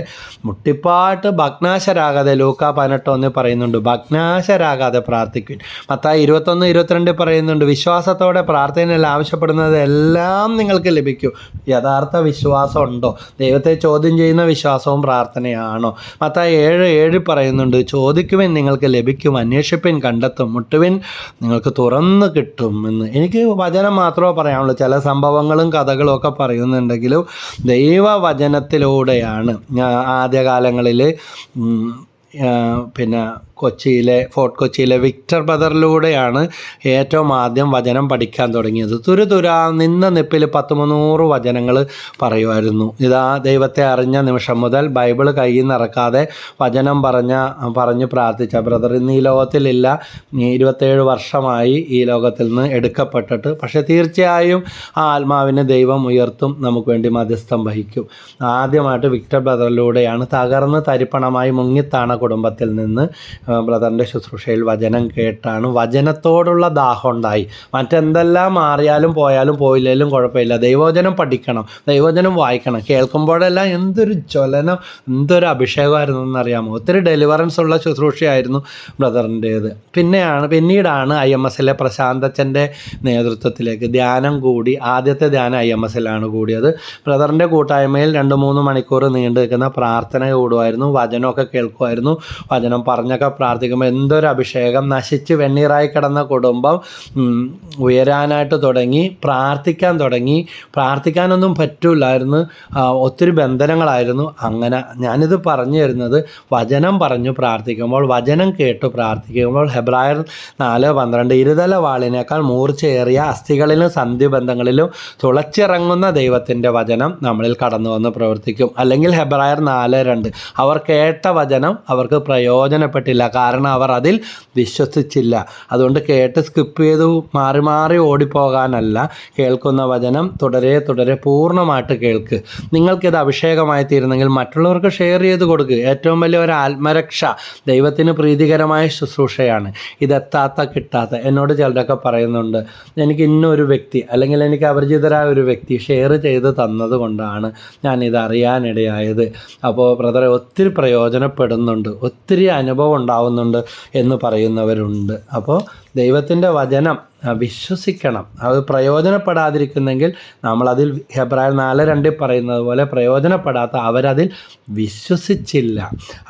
മുട്ടിപ്പാട്ട് ഭഗ്നാശരാകാതെ ലൂക്കാ 18:1 പറയുന്നുണ്ട്, ഭഗ്നാശരാകാതെ പ്രാർത്ഥിക്കും. മത്തായി 21:22 പറയുന്നുണ്ട്, വിശ്വാസത്തോടെ പ്രാർത്ഥനയിൽ ആവശ്യപ്പെടുന്നത് എല്ലാം നിങ്ങൾക്ക് ലഭിക്കും. യഥാർത്ഥ വിശ്വാസം ഉണ്ടോ? ദൈവത്തെ ചോദ്യം ചെയ്യുന്ന വിശ്വാസവും പ്രാർത്ഥനയാണോ? മത്തായി 7:7 പറയുന്നുണ്ട്, ചോദിക്കുവിൻ നിങ്ങൾക്ക് ലഭിക്കും, അന്വേഷിപ്പിൻ കണ്ടെത്തും, മുട്ടുവിൻ നിങ്ങൾക്ക് തുറന്ന് കിട്ടും എന്ന്. എനിക്ക് വചനം മാത്രമേ പറയാനുള്ളൂ. ചില സംഭവങ്ങളും കഥകളും ഒക്കെ പറയുന്നുണ്ടെങ്കിലും ദൈവവചനത്തിലൂടെയാണ്. ആദ്യകാലങ്ങളിൽ പിന്നെ ഫോർട്ട് കൊച്ചിയിലെ വിക്ടർ ബ്രദറിലൂടെയാണ് ഏറ്റവും ആദ്യം വചനം പഠിക്കാൻ തുടങ്ങിയത്. തുരുതുരാ നിന്ന നിപ്പിൽ 100 വചനങ്ങൾ പറയുമായിരുന്നു. ഇതാ ദൈവത്തെ അറിഞ്ഞ നിമിഷം മുതൽ ബൈബിൾ കയ്യിൽ നിന്ന് ഇറക്കാതെ വചനം പറഞ്ഞ് പ്രാർത്ഥിച്ച ബ്രദർ ഇന്ന് ഈ ലോകത്തിലില്ല. 27 വർഷമായി ഈ ലോകത്തിൽ നിന്ന് എടുക്കപ്പെട്ടിട്ട്. പക്ഷേ തീർച്ചയായും ആ ആത്മാവിനെ ദൈവം ഉയർത്തും, നമുക്ക് വേണ്ടി മധ്യസ്ഥം വഹിക്കും. ആദ്യമായിട്ട് വിക്ടർ ബ്രദറിലൂടെയാണ് തകർന്ന് തരിപ്പണമായി മുങ്ങിത്താണ കുടുംബത്തിൽ നിന്ന് ബ്രദറിൻ്റെ ശുശ്രൂഷയിൽ വചനം കേട്ടാണ് വചനത്തോടുള്ള ദാഹം ഉണ്ടായി. മറ്റെന്തെല്ലാം മാറിയാലും പോയില്ലെങ്കിലും കുഴപ്പമില്ല, ദൈവവചനം പഠിക്കണം, ദൈവവചനം വായിക്കണം. കേൾക്കുമ്പോഴെല്ലാം എന്തൊരു ജ്വലനം, എന്തൊരു അഭിഷേകമായിരുന്നു എന്നറിയാമോ. ഒത്തിരി ഡെലിവറൻസ് ഉള്ള ശുശ്രൂഷയായിരുന്നു ബ്രദറിൻ്റേത്. പിന്നീടാണ് IMS പ്രശാന്തച്ചൻ്റെ നേതൃത്വത്തിലേക്ക് ധ്യാനം കൂടി. ആദ്യത്തെ ധ്യാനം IMS കൂടിയത്. ബ്രദറിൻ്റെ കൂട്ടായ്മയിൽ 2-3 മണിക്കൂർ നീണ്ടു നിൽക്കുന്ന പ്രാർത്ഥന കൂടുമായിരുന്നു, വചനമൊക്കെ കേൾക്കുമായിരുന്നു. വചനം പറഞ്ഞൊക്കെ പ്രാർത്ഥിക്കുമ്പോൾ എന്തൊരു അഭിഷേകം. നശിച്ച് വെണ്ണീറായി കിടന്ന കുടുംബം ഉയരാനായിട്ട് തുടങ്ങി, പ്രാർത്ഥിക്കാൻ തുടങ്ങി. പ്രാർത്ഥിക്കാനൊന്നും പറ്റില്ലായിരുന്നു, ഒത്തിരി ബന്ധനങ്ങളായിരുന്നു. അങ്ങനെ ഞാനിത് പറഞ്ഞു തരുന്നത്, വചനം പറഞ്ഞു പ്രാർത്ഥിക്കുമ്പോൾ, വചനം കേട്ടു പ്രാർത്ഥിക്കുമ്പോൾ, ഹെബ്രായർ 4:12 ഇരുതല വാളിനേക്കാൾ മൂർച്ചയേറിയ അസ്ഥികളിലും സന്ധിബന്ധങ്ങളിലും തുളച്ചിറങ്ങുന്ന ദൈവത്തിൻ്റെ വചനം നമ്മളിൽ കടന്നു വന്ന് പ്രവർത്തിക്കും. അല്ലെങ്കിൽ ഹെബ്രായർ 4:2 അവർ കേട്ട വചനം അവർക്ക് പ്രയോജനപ്പെട്ടില്ല, കാരണം അവർ അതിൽ വിശ്വസിച്ചില്ല. അതുകൊണ്ട് കേട്ട് സ്കിപ്പ് ചെയ്തു മാറി ഓടിപ്പോകാനല്ല, കേൾക്കുന്ന വചനം തുടരെ പൂർണ്ണമായിട്ട് കേൾക്ക്. നിങ്ങൾക്കിത് അഭിഷേകമായി തീരുന്നെങ്കിൽ മറ്റുള്ളവർക്ക് ഷെയർ ചെയ്ത് കൊടുക്കുക. ഏറ്റവും വലിയ ഒരു ആത്മരക്ഷ ദൈവത്തിന് പ്രീതികരമായ ശുശ്രൂഷയാണ്. ഇതെത്താത്ത കിട്ടാത്ത. എന്നോട് ചിലരൊക്കെ പറയുന്നുണ്ട്, എനിക്ക് ഇന്നൊരു വ്യക്തി അല്ലെങ്കിൽ എനിക്ക് അപരിചിതരായ ഒരു വ്യക്തി ഷെയർ ചെയ്ത് തന്നത് കൊണ്ടാണ് ഞാനിത് അറിയാനിടയായത്. അപ്പോൾ ബ്രദറെ ഒത്തിരി പ്രയോജനപ്പെടുന്നുണ്ട്, ഒത്തിരി അനുഭവം ഉണ്ടാവുന്നുണ്ട് എന്ന് പറയുന്നവരുണ്ട്. അപ്പോൾ ദൈവത്തിൻ്റെ വചനം വിശ്വസിക്കണം. അത് പ്രയോജനപ്പെടാതിരിക്കുന്നെങ്കിൽ നമ്മളതിൽ ഹെബ്രായർ 4:2 പറയുന്നത് പോലെ പ്രയോജനപ്പെടാത്ത അവരതിൽ വിശ്വസിച്ചില്ല.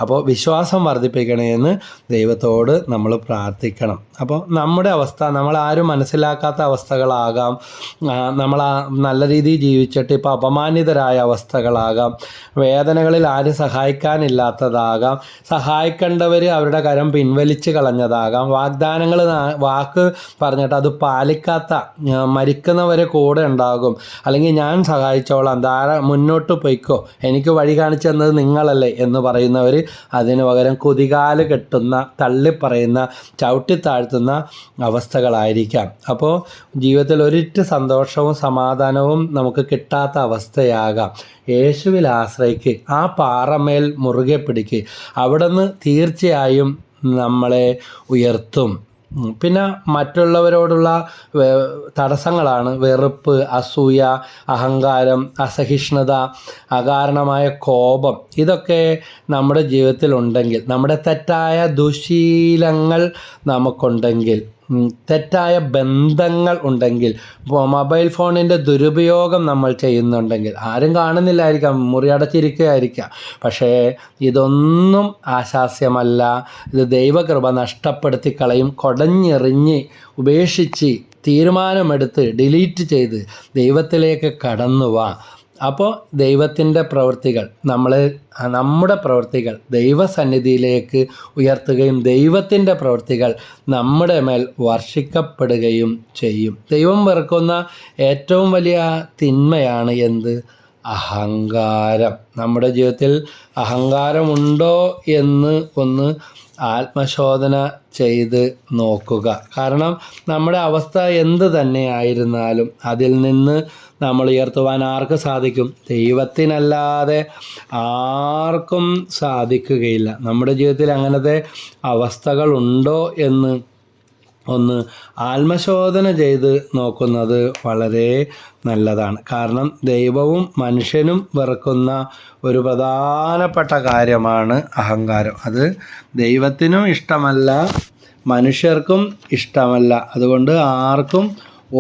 അപ്പോൾ വിശ്വാസം വർദ്ധിപ്പിക്കണമെന്ന് ദൈവത്തോട് നമ്മൾ പ്രാർത്ഥിക്കണം. അപ്പോൾ നമ്മുടെ അവസ്ഥ നമ്മളാരും മനസ്സിലാക്കാത്ത അവസ്ഥകളാകാം, നമ്മൾ നല്ല രീതിയിൽ ജീവിച്ചിട്ട് ഇപ്പോൾ അപമാനിതരായ അവസ്ഥകളാകാം, വേദനകളിൽ ആരും സഹായിക്കാനില്ലാത്തതാകാം, സഹായിക്കേണ്ടവർ അവരുടെ കരം പിൻവലിച്ച് കളഞ്ഞതാകാം, വാക്ക് പറഞ്ഞിട്ട് അത് പാലിക്കാത്ത, മരിക്കുന്നവരെ കൂടെ ഉണ്ടാകും, അല്ലെങ്കിൽ ഞാൻ സഹായിച്ചോളാം, മുന്നോട്ട് പൊയ്ക്കോ, എനിക്ക് വഴി കാണിച്ചു തന്നത് നിങ്ങളല്ലേ എന്ന് പറയുന്നവർ അതിന് പകരം കുതികാല് കെട്ടുന്ന, തള്ളിപ്പറയുന്ന, ചവിട്ടിത്താഴ്ത്തുന്ന അവസ്ഥകളായിരിക്കാം. അപ്പോൾ ജീവിതത്തിൽ ഒരിറ്റ് സന്തോഷവും സമാധാനവും നമുക്ക് കിട്ടാത്ത അവസ്ഥയാകാം. യേശുവിൽ ആശ്രയിക്ക്, ആ പാറമേൽ മുറുകെ പിടിക്ക്, അവിടുന്ന് തീർച്ചയായും നമ്മളെ ഉയർത്തും. പിന്നെ മറ്റുള്ളവരോടുള്ള തടസ്സങ്ങളാണ് വെറുപ്പ്, അസൂയ, അഹങ്കാരം, അസഹിഷ്ണുത, അകാരണമായ കോപം. ഇതൊക്കെ നമ്മുടെ ജീവിതത്തിലുണ്ടെങ്കിൽ, നമ്മുടെ തെറ്റായ ദുശീലങ്ങൾ നമുക്കുണ്ടെങ്കിൽ, തെറ്റായ ബന്ധങ്ങൾ ഉണ്ടെങ്കിൽ, മൊബൈൽ ഫോണിൻ്റെ ദുരുപയോഗം നമ്മൾ ചെയ്യുന്നുണ്ടെങ്കിൽ, ആരും കാണുന്നില്ലായിരിക്കാം, മുറിയടച്ചിരിക്കുകയായിരിക്കാം, പക്ഷേ ഇതൊന്നും ആശാസ്യമല്ല. ഇത് ദൈവകൃപ നഷ്ടപ്പെടുത്തി കളയും. കൊടഞ്ഞെറിഞ്ഞ് ഉപേക്ഷിച്ച് തീരുമാനമെടുത്ത് ഡിലീറ്റ് ചെയ്ത് ദൈവത്തിലേക്ക് കടന്നു വാ. അപ്പോൾ ദൈവത്തിൻ്റെ പ്രവൃത്തികൾ, നമ്മുടെ പ്രവൃത്തികൾ ദൈവസന്നിധിയിലേക്ക് ഉയർത്തുകയും ദൈവത്തിൻ്റെ പ്രവൃത്തികൾ നമ്മുടെ മേൽ വർഷിക്കപ്പെടുകയും ചെയ്യും. ദൈവം വെറുക്കുന്ന ഏറ്റവും വലിയ തിന്മയാണ് എന്ത്? അഹങ്കാരം. നമ്മുടെ ജീവിതത്തിൽ അഹങ്കാരമുണ്ടോ എന്ന് ഒന്ന് ആത്മശോധന ചെയ്ത് നോക്കുക. കാരണം നമ്മുടെ അവസ്ഥ എന്ത് തന്നെയായിരുന്നാലും അതിൽ നിന്ന് നമ്മൾ ഉയർത്തുവാൻ ആർക്ക് സാധിക്കും? ദൈവത്തിനല്ലാതെ ആർക്കും സാധിക്കുകയില്ല. നമ്മുടെ ജീവിതത്തിൽ അങ്ങനത്തെ അവസ്ഥകളുണ്ടോ എന്ന് ഒന്ന് ആത്മശോധന ചെയ്ത് നോക്കുന്നത് വളരെ നല്ലതാണ്. കാരണം ദൈവവും മനുഷ്യനും വെറുക്കുന്ന ഒരു പ്രധാനപ്പെട്ട കാര്യമാണ് അഹങ്കാരം. അത് ദൈവത്തിനും ഇഷ്ടമല്ല, മനുഷ്യർക്കും ഇഷ്ടമല്ല. അതുകൊണ്ട് ആർക്കും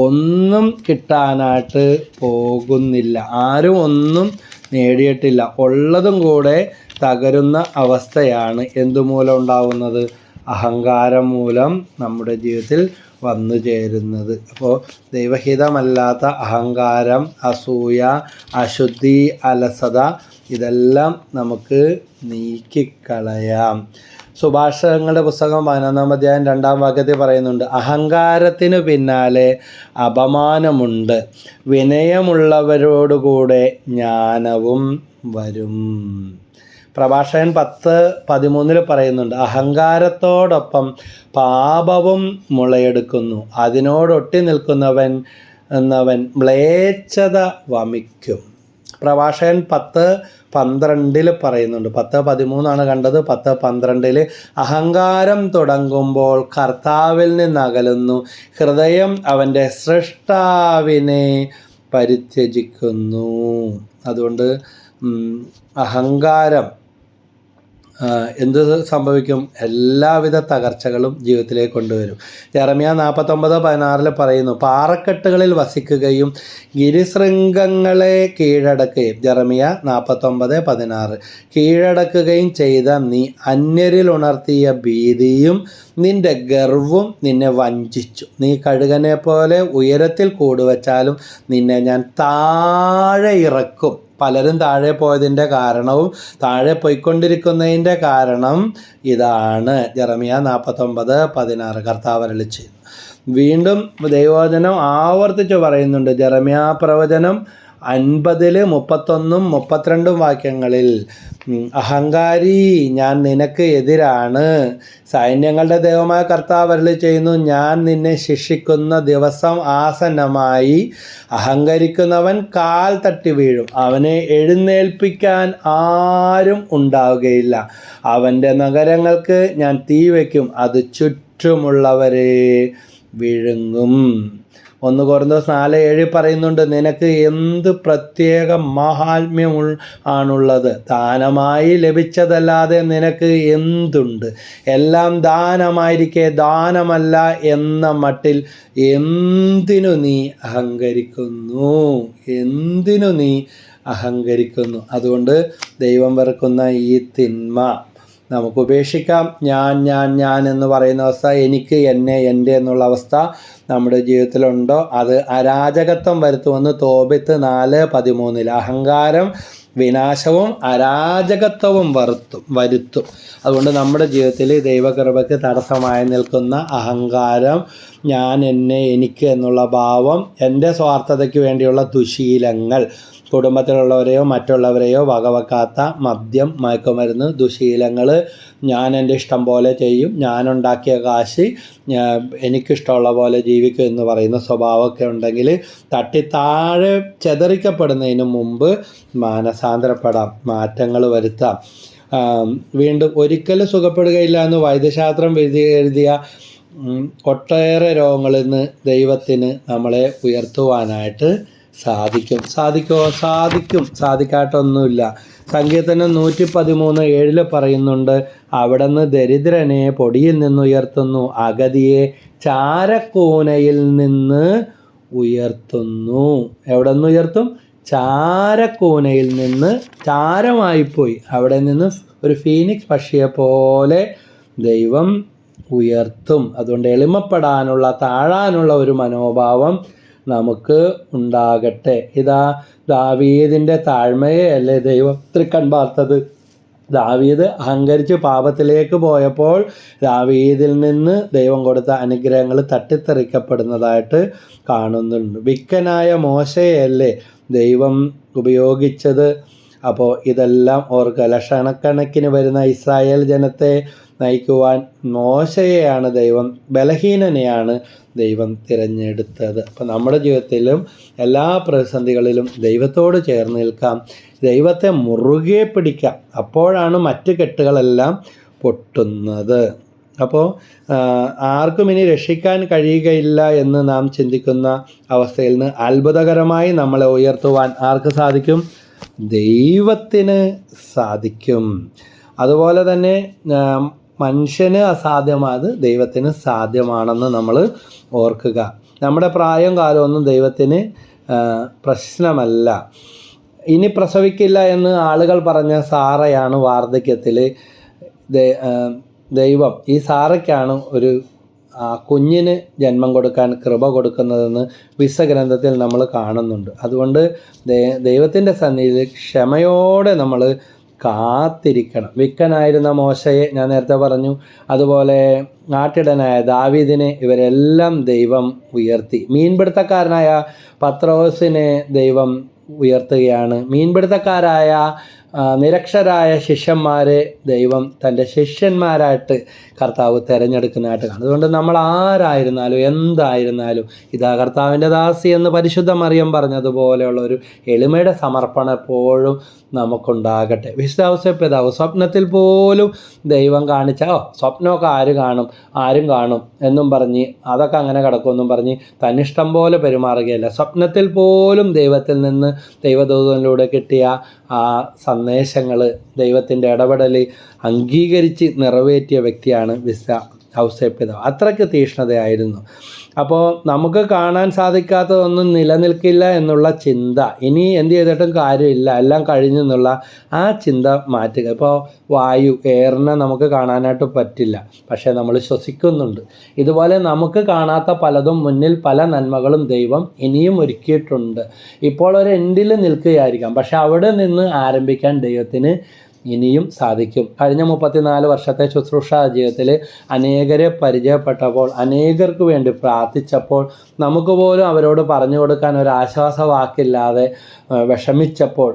ഒന്നും കിട്ടാനായിട്ട് പോകുന്നില്ല, ആരും ഒന്നും നേടിയിട്ടില്ല. ഉള്ളതും കൂടെ തകരുന്ന അവസ്ഥയാണ് എന്തുമൂലം ഉണ്ടാവുന്നത്? അഹങ്കാരം മൂലം നമ്മുടെ ജീവിതത്തിൽ വന്നു ചേരുന്നത്. അപ്പോൾ ദൈവഹിതമല്ലാത്ത അഹങ്കാരം, അസൂയ, അശുദ്ധി, അലസത ഇതെല്ലാം നമുക്ക് നീക്കിക്കളയാം. സുഭാഷിതങ്ങളുടെ പുസ്തകം 11-ാം അധ്യായം 2-ാം വാക്യത്തിൽ പറയുന്നുണ്ട്, അഹങ്കാരത്തിന് പിന്നാലെ അപമാനമുണ്ട്, വിനയമുള്ളവരോടുകൂടെ ജ്ഞാനവും വരും. പ്രഭാഷകൻ 10:13 പറയുന്നുണ്ട്, അഹങ്കാരത്തോടൊപ്പം പാപവും മുളയെടുക്കുന്നു, അതിനോടൊട്ടി നിൽക്കുന്നവൻ മ്ലേച്ഛത വമിക്കും. പ്രഭാഷകൻ 10:12 പറയുന്നുണ്ട്, 10:13 കണ്ടത്, 10:12 അഹങ്കാരം തുടങ്ങുമ്പോൾ കർത്താവിൽ നിന്നകലുന്നു, ഹൃദയം അവൻ്റെ സൃഷ്ടാവിനെ പരിത്യജിക്കുന്നു. അതുകൊണ്ട് അഹങ്കാരം എന്ത് സംഭവിക്കും? എല്ലാവിധ തകർച്ചകളും ജീവിതത്തിലേക്ക് കൊണ്ടുവരും. യെരമ്യാ 49:16 പറയുന്നു, പാറക്കെട്ടുകളിൽ വസിക്കുകയും ഗിരിശൃംഗങ്ങളെ കീഴടക്കുകയും, യെരമ്യാ 49:16 കീഴടക്കുകയും ചെയ്ത നീ അന്യരിൽ ഉണർത്തിയ ഭീതിയും നിന്റെ ഗർവും നിന്നെ വഞ്ചിച്ചു. നീ കഴുകനെ പോലെ ഉയരത്തിൽ കൂടുവച്ചാലും നിന്നെ ഞാൻ താഴെ ഇറക്കും. പലരും താഴെ പോയതിൻ്റെ കാരണവും താഴെ പോയിക്കൊണ്ടിരിക്കുന്നതിൻ്റെ കാരണം ഇതാണ്. യെരമ്യാ 49:16 കർത്താവ് അരുളിച്ചെയ്തു. വീണ്ടും ദൈവവചനം ആവർത്തിച്ച് പറയുന്നുണ്ട്. യെരമ്യാ പ്രവചനം 50 31 32 വാക്യങ്ങളിൽ, അഹങ്കാരി, ഞാൻ നിനക്ക് എതിരാണ്. സൈന്യങ്ങളുടെ ദൈവമായ കർത്താവ് അരുളിച്ചെയ്യുന്നു, ഞാൻ നിന്നെ ശിക്ഷിക്കുന്ന ദിവസം ആസന്നമായി. അഹങ്കരിക്കുന്നവൻ കാൽ തട്ടി വീഴും, അവനെ എഴുന്നേൽപ്പിക്കാൻ ആരും ഉണ്ടാവുകയില്ല. അവൻ്റെ നഗരങ്ങൾക്ക് ഞാൻ തീ വയ്ക്കും, അത് ചുറ്റുമുള്ളവരെ വിഴുങ്ങും. 1 കൊരിന്ത്യർ 4:7 പറയുന്നുണ്ട്, നിനക്ക് എന്ത് പ്രത്യേക മഹാത്മ്യം ആണുള്ളത്? ദാനമായി ലഭിച്ചതല്ലാതെ നിനക്ക് എന്തുണ്ട്? എല്ലാം ദാനമായിരിക്കെ ദാനമല്ല എന്ന മട്ടിൽ എന്തിനു നീ അഹങ്കരിക്കുന്നു? എന്തിനു നീ അഹങ്കരിക്കുന്നു? അതുകൊണ്ട് ദൈവം വെറുക്കുന്ന ഈ തിന്മ നമുക്ക് ഉപേക്ഷിക്കാം. ഞാൻ എന്ന് പറയുന്ന അവസ്ഥ, എനിക്ക്, എന്നെ, എൻ്റെ എന്നുള്ള അവസ്ഥ നമ്മുടെ ജീവിതത്തിലുണ്ടോ? അത് അരാജകത്വം വരുത്തുമെന്ന് തോബിത്ത് 4:13 അഹങ്കാരം വിനാശവും അരാജകത്വവും വരുത്തും. അതുകൊണ്ട് നമ്മുടെ ജീവിതത്തിൽ ദൈവകൃപയ്ക്ക് തടസ്സമായി നിൽക്കുന്ന അഹങ്കാരം, ഞാൻ, എന്നെ, എനിക്ക് എന്നുള്ള ഭാവം, എൻ്റെ സ്വാർത്ഥതയ്ക്ക് വേണ്ടിയുള്ള ദുശീലങ്ങൾ, കുടുംബത്തിലുള്ളവരെയോ മറ്റുള്ളവരെയോ വകവെക്കാത്ത മദ്യം, മയക്കുമരുന്ന്, ദുശീലങ്ങൾ, ഞാൻ എൻ്റെ ഇഷ്ടം പോലെ ചെയ്യും, ഞാനുണ്ടാക്കിയ കാശ് എനിക്കിഷ്ടമുള്ള പോലെ ജീവിക്കും എന്ന് പറയുന്ന സ്വഭാവമൊക്കെ ഉണ്ടെങ്കിൽ തട്ടിത്താഴെ ചെതറിക്കപ്പെടുന്നതിന് മുമ്പ് മാനസാന്തരപ്പെടാം, മാറ്റങ്ങൾ വരുത്താം. വീണ്ടും ഒരിക്കലും സുഖപ്പെടുകയില്ല എന്ന് വൈദ്യശാസ്ത്രം എഴുതിയ ഒട്ടേറെ രോഗങ്ങളിൽ നിന്ന് ദൈവത്തിന് നമ്മളെ ഉയർത്തുവാനായിട്ട് സാധിക്കും. സാധിക്കാട്ടൊന്നുമില്ല. സങ്കീർത്തനം 113:7 പറയുന്നുണ്ട്, അവിടുന്ന് ദരിദ്രനെ പൊടിയിൽ നിന്ന് ഉയർത്തുന്നു, അഗതിയെ ചാരക്കൂനയിൽ നിന്ന് ഉയർത്തുന്നു. എവിടെ നിന്ന് ഉയർത്തും? ചാരക്കൂനയിൽ നിന്ന്. ചാരമായിപ്പോയി, അവിടെ നിന്ന് ഒരു ഫീനിക്സ് പക്ഷിയെ പോലെ ദൈവം ഉയർത്തും. അതുകൊണ്ട് എളിമപ്പെടാനുള്ള, താഴാനുള്ള ഒരു മനോഭാവം നമുക്ക് ഉണ്ടാകട്ടെ. ഇതാ ദാവീദിൻ്റെ താഴ്മയെ അല്ലേ ദൈവം തൃക്കൺ പാർത്തത്. ദാവീദ് അഹങ്കരിച്ച് പാപത്തിലേക്ക് പോയപ്പോൾ ദാവീദിൽ നിന്ന് ദൈവം കൊടുത്ത അനുഗ്രഹങ്ങൾ തട്ടിത്തെറിക്കപ്പെടുന്നതായിട്ട് കാണുന്നുണ്ട്. വിക്കനായ മോശയല്ലേ ദൈവം ഉപയോഗിച്ചത്. അപ്പോൾ ഇതെല്ലാം ഓർക്കുക. ലക്ഷക്കണക്കിന് വരുന്ന ഇസ്രായേൽ ജനത്തെ നയിക്കുവാൻ മോശയെയാണ് ദൈവം, ബലഹീനനെയാണ് ദൈവം തിരഞ്ഞെടുത്തത്. അപ്പോൾ നമ്മുടെ ജീവിതത്തിലും എല്ലാ പ്രതിസന്ധികളിലും ദൈവത്തോട് ചേർന്ന് നിൽക്കാം, ദൈവത്തെ മുറുകെ പിടിക്കാം. അപ്പോഴാണ് മറ്റ് കെട്ടുകളെല്ലാം പൊട്ടുന്നത്. അപ്പോൾ ആർക്കും ഇനി രക്ഷിക്കാൻ കഴിയുകയില്ല എന്ന് നാം ചിന്തിക്കുന്ന അവസ്ഥയിൽ നിന്ന് അത്ഭുതകരമായി നമ്മളെ ഉയർത്തുവാൻ ആർക്ക് സാധിക്കും? ദൈവത്തിന് സാധിക്കും. അതുപോലെ തന്നെ മനുഷ്യന് അസാധ്യമായത് ദൈവത്തിന് സാധ്യമാണെന്ന് നമ്മൾ ഓർക്കുക. നമ്മുടെ പ്രായം കാലമൊന്നും ദൈവത്തിന് പ്രശ്നമല്ല. ഇനി പ്രസവിക്കില്ല എന്ന് ആളുകൾ പറഞ്ഞ സാറയാണ് വാർദ്ധക്യത്തിൽ ദൈവം, ഈ സാറയ്ക്കാണ് ഒരു കുഞ്ഞിന് ജന്മം കൊടുക്കാൻ കൃപ കൊടുക്കുന്നതെന്ന് വിശ്വഗ്രന്ഥത്തിൽ നമ്മൾ കാണുന്നുണ്ട്. അതുകൊണ്ട് ദൈവത്തിൻ്റെ സന്നിധിയിൽ ക്ഷമയോടെ നമ്മൾ കാത്തിരിക്കണം. വിക്കനായിരുന്ന മോശയെ ഞാൻ നേരത്തെ പറഞ്ഞു, അതുപോലെ ആട്ടിടനായ ദാവീദിനെ ഇവരെല്ലാം ദൈവം ഉയർത്തി. മീൻപിടുത്തക്കാരനായ പത്രോസിനെ ദൈവം ഉയർത്തുകയാണ്. മീൻപിടുത്തക്കാരായ നിരക്ഷരായ ശിഷ്യന്മാരെ ദൈവം തൻ്റെ ശിഷ്യന്മാരായിട്ട് കർത്താവ് തിരഞ്ഞെടുക്കുന്നതായിട്ട് കാണും. അതുകൊണ്ട് നമ്മൾ ആരായിരുന്നാലും എന്തായിരുന്നാലും ഇതാ കർത്താവിൻ്റെ ദാസി എന്ന് പരിശുദ്ധ മറിയം പറഞ്ഞതുപോലെയുള്ള ഒരു എളിമയുടെ സമർപ്പണം എപ്പോഴും നമുക്കുണ്ടാകട്ടെ. വിശുദ്ധ ഔസേപ്പിതാവ് സ്വപ്നത്തിൽ പോലും ദൈവം കാണിച്ച സ്വപ്നമൊക്കെ ആരും കാണും എന്നും പറഞ്ഞ് അതൊക്കെ അങ്ങനെ കിടക്കുമെന്നും പറഞ്ഞ് തന്നിഷ്ടം പോലെ പെരുമാറുകയല്ല. സ്വപ്നത്തിൽ പോലും ദൈവത്തിൽ നിന്ന് ദൈവദൂതനിലൂടെ കിട്ടിയ ആ സന്ദേശങ്ങൾ, ദൈവത്തിൻ്റെ ഇടപെടൽ അംഗീകരിച്ച് നിറവേറ്റിയ വ്യക്തിയാണ് വിശുദ്ധ ഔസേപ്പിതാവ്. അത്രയ്ക്ക് തീക്ഷ്ണതയായിരുന്നു. അപ്പോൾ നമുക്ക് കാണാൻ സാധിക്കാത്തതൊന്നും നിലനിൽക്കില്ല എന്നുള്ള ചിന്ത, ഇനി എന്ത് ചെയ്തിട്ടും കാര്യമില്ല, എല്ലാം കഴിഞ്ഞു എന്നുള്ള ആ ചിന്ത മാറ്റുക. ഇപ്പോൾ വായു, എയറിനെ നമുക്ക് കാണാനായിട്ട് പറ്റില്ല, പക്ഷേ നമ്മൾ ശ്വസിക്കുന്നുണ്ട്. ഇതുപോലെ നമുക്ക് കാണാത്ത പലതും മുന്നിൽ പല നന്മകളും ദൈവം ഇനിയും ഒരുക്കിയിട്ടുണ്ട്. ഇപ്പോൾ ഒരു എൻഡിൽ നിൽക്കുകയായിരിക്കാം, പക്ഷെ അവിടെ നിന്ന് ആരംഭിക്കാൻ ദൈവത്തിന് ഇനിയും സാധിക്കും. കഴിഞ്ഞ 34 വർഷത്തെ ശുശ്രൂഷ ജീവിതത്തിൽ അനേകരെ പരിചയപ്പെട്ടപ്പോൾ, അനേകർക്ക് വേണ്ടി പ്രാർത്ഥിച്ചപ്പോൾ, നമുക്ക് പോലും അവരോട് പറഞ്ഞു കൊടുക്കാൻ ഒരു ആശ്വാസവാക്കില്ലാതെ വിഷമിച്ചപ്പോൾ,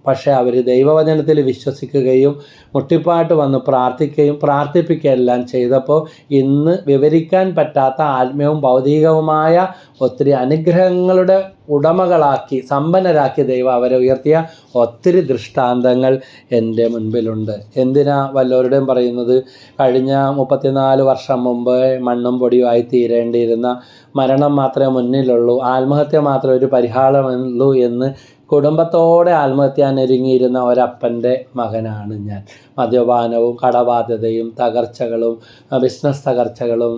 പക്ഷേ അവർ ദൈവവചനത്തിൽ വിശ്വസിക്കുകയും മുട്ടിപ്പാട്ട് വന്ന് പ്രാർത്ഥിക്കുകയും പ്രാർത്ഥിപ്പിക്കുകയെല്ലാം ചെയ്തപ്പോൾ ഇന്ന് വിവരിക്കാൻ പറ്റാത്ത ആത്മീയവും ഭൗതികവുമായ ഒത്തിരി അനുഗ്രഹങ്ങളുടെ ഉടമകളാക്കി, സമ്പന്നരാക്കി ദൈവം അവരെ ഉയർത്തിയ ഒത്തിരി ദൃഷ്ടാന്തങ്ങൾ എൻ്റെ മുൻപിലുണ്ട്. എന്തിനാ വല്ലവരുടെയും പറയുന്നത്? കഴിഞ്ഞ 34 വർഷം മുമ്പ് മണ്ണും പൊടിയുമായി തീരേണ്ടിയിരുന്ന, മരണം മാത്രമേ മുന്നിലുള്ളൂ, ആത്മഹത്യ മാത്രമേ ഒരു പരിഹാരമുള്ളൂ എന്ന് കുടുംബത്തോടെ ആത്മഹത്യാനൊരുങ്ങിയിരുന്ന ഒരപ്പൻ്റെ മകനാണ് ഞാൻ. മദ്യപാനവും കടബാധ്യതയും തകർച്ചകളും ബിസിനസ് തകർച്ചകളും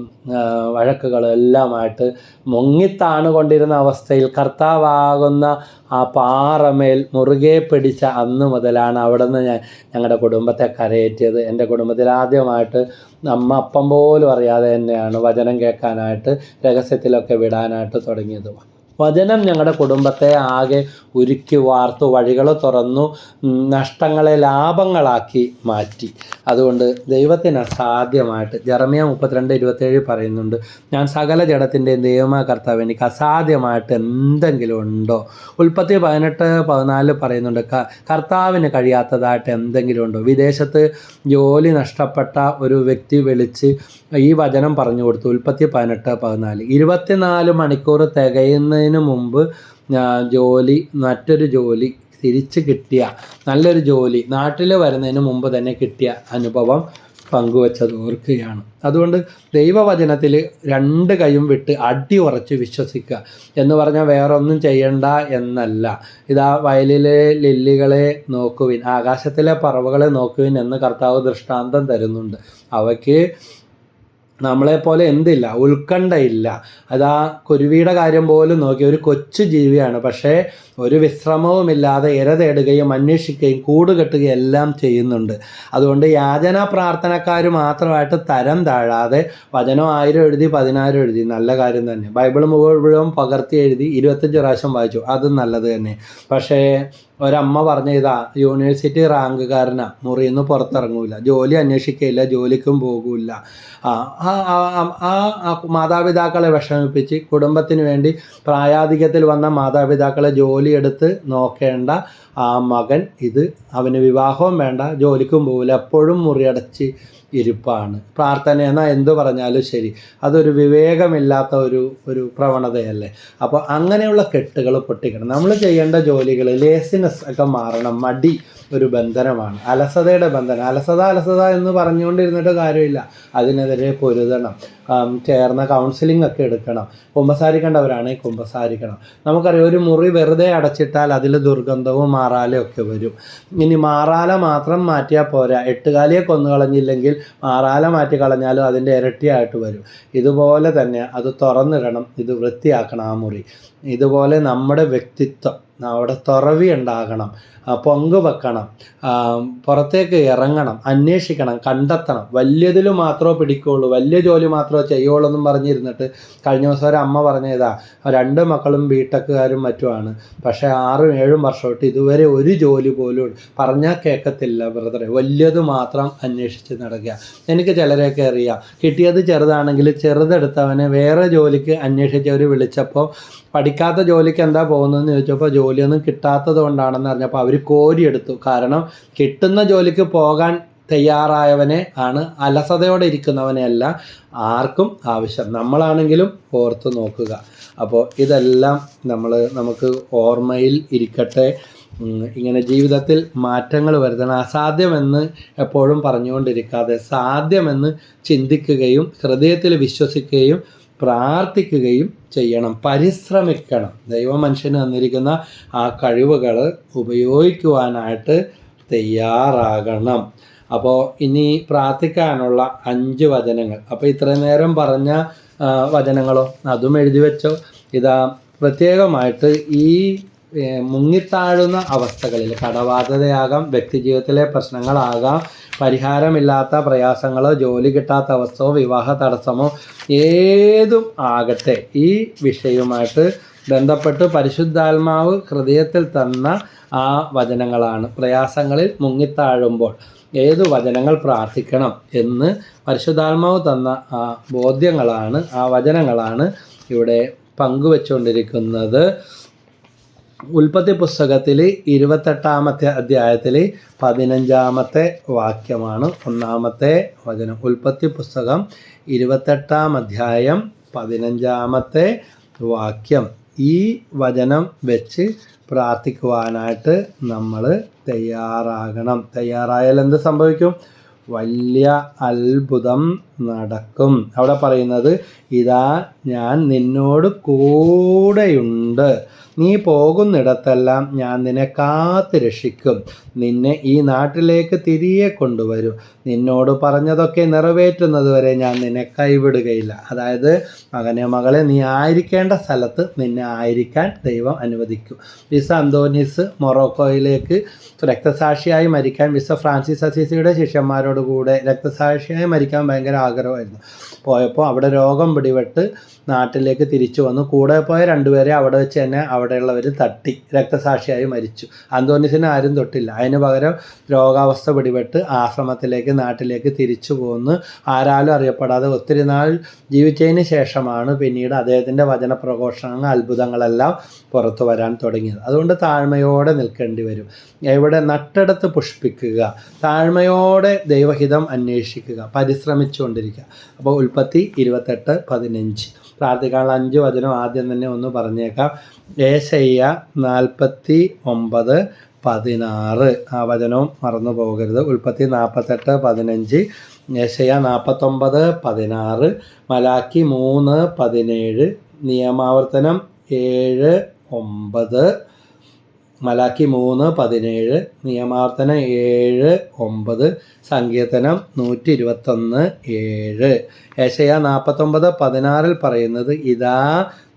വഴക്കുകളും എല്ലാമായിട്ട് മുങ്ങിത്താണുകൊണ്ടിരുന്ന അവസ്ഥയിൽ കർത്താവാകുന്ന ആ പാറമേൽ മുറുകെ പിടിച്ച അന്ന് മുതലാണ് അവിടെ നിന്ന് ഞങ്ങളുടെ കുടുംബത്തെ കരയേറ്റിയത്. എൻ്റെ കുടുംബത്തിൽ ആദ്യമായിട്ട് അമ്മ അപ്പം പോലും അറിയാതെ തന്നെയാണ് വചനം കേൾക്കാനായിട്ട് രഹസ്യത്തിലൊക്കെ വിടാനായിട്ട് തുടങ്ങിയത്. വചനം ഞങ്ങളുടെ കുടുംബത്തെ ആകെ ഉരുക്കി വാർത്തു, വഴികൾ തുറന്നു, നഷ്ടങ്ങളെ ലാഭങ്ങളാക്കി മാറ്റി. അതുകൊണ്ട് ദൈവത്തിന് അസാധ്യമായിട്ട് ജെറമ്യ 32:27 പറയുന്നുണ്ട്, ഞാൻ സകല ജഡത്തിൻ്റെയും ദൈവമായ കർത്താവ്, എനിക്ക് അസാധ്യമായിട്ട് എന്തെങ്കിലും ഉണ്ടോ? ഉൽപ്പത്തി 18:14 പറയുന്നുണ്ട്, കർത്താവിന് കഴിയാത്തതായിട്ട് എന്തെങ്കിലും ഉണ്ടോ? വിദേശത്ത് ജോലി നഷ്ടപ്പെട്ട ഒരു വ്യക്തി വിളിച്ച് ഈ വചനം പറഞ്ഞു കൊടുത്തു. ഉൽപ്പത്തി 18:14 24 മണിക്കൂർ തികയുന്നതിന് മുമ്പ് മറ്റൊരു ജോലി തിരിച്ച് കിട്ടിയ, നല്ലൊരു ജോലി നാട്ടിൽ വരുന്നതിന് മുമ്പ് തന്നെ കിട്ടിയ അനുഭവം പങ്കുവച്ചത് ഓർക്കുകയാണ്. അതുകൊണ്ട് ദൈവവചനത്തിൽ 2 കൈയും വിട്ട് അടി ഉറച്ച് വിശ്വസിക്കുക എന്ന് പറഞ്ഞാൽ വേറൊന്നും ചെയ്യണ്ട എന്നല്ല. ഇതാ വയലിലെ ലില്ലികളെ നോക്കുവിൻ, ആകാശത്തിലെ പറവകളെ നോക്കുവിൻ എന്ന് കർത്താവ് ദൃഷ്ടാന്തം തരുന്നുണ്ട്. അവയ്ക്ക് നമ്മളെപ്പോലെ എന്തില്ല, ഉത്കണ്ഠയില്ല. അതാ കുരുവിയുടെ കാര്യം പോലും നോക്കി, ഒരു കൊച്ചു ജീവിയാണ്, പക്ഷേ ഒരു വിശ്രമവുമില്ലാതെ ഇര തേടുകയും അന്വേഷിക്കുകയും കൂട് കെട്ടുകയും എല്ലാം ചെയ്യുന്നുണ്ട്. അതുകൊണ്ട് യാചനാ പ്രാർത്ഥനക്കാർ മാത്രമായിട്ട് തരം താഴാതെ വചനം 1000 എഴുതി 10000 എഴുതി, നല്ല കാര്യം തന്നെ. ബൈബിൾ മുഴുവൻ പകർത്തി എഴുതി 25 പ്രാവശ്യം വായിച്ചു, അതും നല്ലത് തന്നെ. പക്ഷേ ഒരമ്മ പറഞ്ഞ ഇതാ, യൂണിവേഴ്സിറ്റി റാങ്കുകാരനാണ്, മുറിയിൽ നിന്ന് പുറത്തിറങ്ങൂല, ജോലി അന്വേഷിക്കുകയില്ല, ജോലിക്കും പോകില്ല. മാതാപിതാക്കളെ വിഷമിപ്പിച്ച് കുടുംബത്തിന് വേണ്ടി പ്രായാധിക്യത്തിൽ വന്ന മാതാപിതാക്കളെ ജോലിയെടുത്ത് നോക്കേണ്ട ആ മകൻ, അവന് വിവാഹവും വേണ്ട, ജോലിക്കും പോകില്ല, എപ്പോഴും മുറിയടച്ച് ഇരിപ്പാണ്. പ്രാർത്ഥന എന്നാൽ എന്തു പറഞ്ഞാലും ശരി, അതൊരു വിവേകമില്ലാത്ത ഒരു പ്രവണതയല്ലേ. അപ്പോൾ അങ്ങനെയുള്ള കെട്ടുകൾ പൊട്ടിക്കണം. നമ്മൾ ചെയ്യേണ്ട ജോലികൾ, ലേസിനെസ് ഒക്കെ മാറണം. മടി ഒരു ബന്ധനമാണ്, അലസതയുടെ ബന്ധനം. അലസത എന്ന് പറഞ്ഞുകൊണ്ടിരുന്നിട്ട് കാര്യമില്ല, അതിനെതിരെ പൊരുതണം. ചേർന്ന കൗൺസിലിംഗ് ഒക്കെ എടുക്കണം. കുമ്പസാരിക്കേണ്ടവരാണെങ്കിൽ കുമ്പസാരിക്കണം. നമുക്കറിയാം, ഒരു മുറി വെറുതെ അടച്ചിട്ടാൽ അതിൽ ദുർഗന്ധവും മാറാലയും ഒക്കെ വരും. ഇനി മാറാല മാത്രം മാറ്റിയാൽ പോരാ, 8 കാലിയെ കൊന്നുകളഞ്ഞില്ലെങ്കിൽ മാറാല മാറ്റി കളഞ്ഞാലും അതിൻ്റെ ഇരട്ടിയായിട്ട് വരും. ഇതുപോലെ തന്നെ അത് തുറന്നിടണം, ഇത് വൃത്തിയാക്കണം ആ മുറി. ഇതുപോലെ നമ്മുടെ വ്യക്തിത്വം, അവിടെ തുറവി ഉണ്ടാകണം, പങ്കുവെക്കണം, പുറത്തേക്ക് ഇറങ്ങണം, അന്വേഷിക്കണം, കണ്ടെത്തണം. വലിയതിൽ മാത്രമേ പിടിക്കുകയുള്ളൂ, വലിയ ജോലി മാത്രമേ ചെയ്യുള്ളൂ എന്നും പറഞ്ഞിരുന്നിട്ട് കഴിഞ്ഞ ദിവസം ഒരു അമ്മ പറഞ്ഞതാ 2 മക്കളും ബിടെക്കുകാരും മറ്റുമാണ്, പക്ഷേ 6-7 വർഷമായിട്ട് ഇതുവരെ ഒരു ജോലി പോലും പറഞ്ഞാൽ കേൾക്കത്തില്ല ബ്രദറെ, വലിയത് മാത്രം അന്വേഷിച്ച് നടക്കുക. എനിക്ക് ചിലരെയൊക്കെ അറിയാം, കിട്ടിയത് ചെറുതാണെങ്കിൽ ചെറുതെടുത്തവനെ വേറെ ജോലിക്ക് അന്വേഷിച്ചവർ വിളിച്ചപ്പോൾ പഠിക്കാത്ത ജോലിക്ക് എന്താ പോകുന്നതെന്ന് ചോദിച്ചപ്പോൾ ജോലിയൊന്നും കിട്ടാത്തത് കൊണ്ടാണെന്ന് അറിഞ്ഞപ്പോൾ അവർ കോരിയെടുത്തു. കാരണം കിട്ടുന്ന ജോലിക്ക് പോകാൻ തയ്യാറായവനെ ആണ്, അലസതയോടെ ഇരിക്കുന്നവനെ അല്ല ആർക്കും ആവശ്യം. നമ്മളാണെങ്കിലും ഓർത്ത് നോക്കുക. അപ്പോൾ ഇതെല്ലാം നമുക്ക് ഓർമ്മയിൽ ഇരിക്കട്ടെ. ഇങ്ങനെ ജീവിതത്തിൽ മാറ്റങ്ങൾ വരുത്തണം. അസാധ്യമെന്ന് എപ്പോഴും പറഞ്ഞുകൊണ്ടിരിക്കാതെ സാധ്യമെന്ന് ചിന്തിക്കുകയും ഹൃദയത്തിൽ വിശ്വസിക്കുകയും പ്രാർത്ഥിക്കുകയും ചെയ്യണം, പരിശ്രമിക്കണം. ദൈവം മനുഷ്യന് തന്നിരിക്കുന്ന ആ കഴിവുകൾ ഉപയോഗിക്കുവാനായിട്ട് തയ്യാറാകണം. അപ്പോൾ ഇനി പ്രാർത്ഥിക്കാനുള്ള 5 വചനങ്ങൾ. അപ്പോൾ ഇത്രയും നേരം പറഞ്ഞ വചനങ്ങളോ അതും എഴുതി വെച്ചോ. ഇതാ പ്രത്യേകമായിട്ട് ഈ മുങ്ങിത്താഴുന്ന അവസ്ഥകളിൽ, കടബാധ്യതയാകാം, വ്യക്തിജീവിതത്തിലെ പ്രശ്നങ്ങളാകാം, പരിഹാരമില്ലാത്ത പ്രയാസങ്ങളോ, ജോലി കിട്ടാത്ത അവസ്ഥയോ, വിവാഹ തടസ്സമോ ഏതും ആകട്ടെ, ഈ വിഷയവുമായിട്ട് ബന്ധപ്പെട്ട് പരിശുദ്ധാത്മാവ് ഹൃദയത്തിൽ തന്ന ആ വചനങ്ങളാണ്. പ്രയാസങ്ങളിൽ മുങ്ങിത്താഴുമ്പോൾ ഏതു വചനങ്ങൾ പ്രാർത്ഥിക്കണം എന്ന് പരിശുദ്ധാത്മാവ് തന്ന ആ ബോധ്യങ്ങളാണ്, ആ വചനങ്ങളാണ് ഇവിടെ പങ്കുവെച്ചുകൊണ്ടിരിക്കുന്നത്. ഉൽപ്പത്തി പുസ്തകത്തിൽ 28-ാമത്തെ അധ്യായത്തിൽ 15-ാമത്തെ വാക്യമാണ് ഒന്നാമത്തെ വചനം. ഉൽപ്പത്തി പുസ്തകം 28-ാം അധ്യായം 15-ാമത്തെ വാക്യം. ഈ വചനം വെച്ച് പ്രാർത്ഥിക്കുവാനായിട്ട് നമ്മൾ തയ്യാറാകണം. തയ്യാറായാൽ എന്ത് സംഭവിക്കും? വലിയ അത്ഭുതം നടക്കും. അവിടെ പറയുന്നത്, ഇതാ ഞാൻ നിന്നോട് കൂടെയുണ്ട്, നീ പോകുന്നിടത്തെല്ലാം ഞാൻ നിന്നെ കാത്ത് രക്ഷിക്കും, നിന്നെ ഈ നാട്ടിലേക്ക് തിരികെ കൊണ്ടുവരും, നിന്നോട് പറഞ്ഞതൊക്കെ നിറവേറ്റുന്നത് വരെ ഞാൻ നിന്നെ കൈവിടുകയില്ല. അതായത് മകനെ മകളെ, നീ ആയിരിക്കേണ്ട സ്ഥലത്ത് നിന്നെ ആയിരിക്കാൻ ദൈവം അനുവദിക്കും. വിശുദ്ധ അന്തോനീസ് മൊറോക്കോയിലേക്ക് രക്തസാക്ഷിയായി മരിക്കാൻ വിശുദ്ധ ഫ്രാൻസിസ് അസീസിയുടെ ശിഷ്യന്മാരോട് കൂടെ രക്തസാക്ഷിയായി മരിക്കാൻ ഭയങ്കര ആഗ്രഹമായിരുന്നു. പോയപ്പോൾ അവിടെ രോഗം പിടിപെട്ട് നാട്ടിലേക്ക് തിരിച്ചു വന്നു. കൂടെ പോയ 2 പേരെ അവിടെ വെച്ച് തന്നെ അവിടെയുള്ളവർ തട്ടി രക്തസാക്ഷിയായി മരിച്ചു. അന്തോനീസിനെ ആരും തൊട്ടില്ല. അതിന് പകരം രോഗാവസ്ഥ പിടിപെട്ട് ആശ്രമത്തിലേക്ക്, നാട്ടിലേക്ക് തിരിച്ചു പോന്ന് ആരാലും അറിയപ്പെടാതെ ഒത്തിരി നാൾ ജീവിച്ചതിന് ശേഷമാണ് പിന്നീട് അദ്ദേഹത്തിൻ്റെ വചനപ്രഘോഷണങ്ങൾ, അത്ഭുതങ്ങളെല്ലാം പുറത്തു വരാൻ തുടങ്ങിയത്. അതുകൊണ്ട് താഴ്മയോടെ നിൽക്കേണ്ടി വരും. എവിടെ നട്ടെടുത്ത് പുഷ്പിക്കുക, താഴ്മയോടെ ദൈവഹിതം അന്വേഷിക്കുക, പരിശ്രമിച്ചുകൊണ്ടിരിക്കുക. അപ്പോൾ ഉൽപ്പത്തി 28:15 പ്രാർത്ഥിക്കാനുള്ള 5 വചനം ആദ്യം തന്നെ ഒന്ന് പറഞ്ഞേക്കാം. ഏശയ്യ 49:16 ആ വചനവും മറന്നു പോകരുത്. ഉൽപ്പത്തി 48:15, ഏശയ്യ 49:16, മലാക്കി 3:17, നിയമാവർത്തനം 7:9, മലാക്കി 3:17, നിയമാവർത്തനം 7:9, സങ്കീർത്തനം 121:7. ഏശയ്യ 49:16 പറയുന്നത്, ഇതാ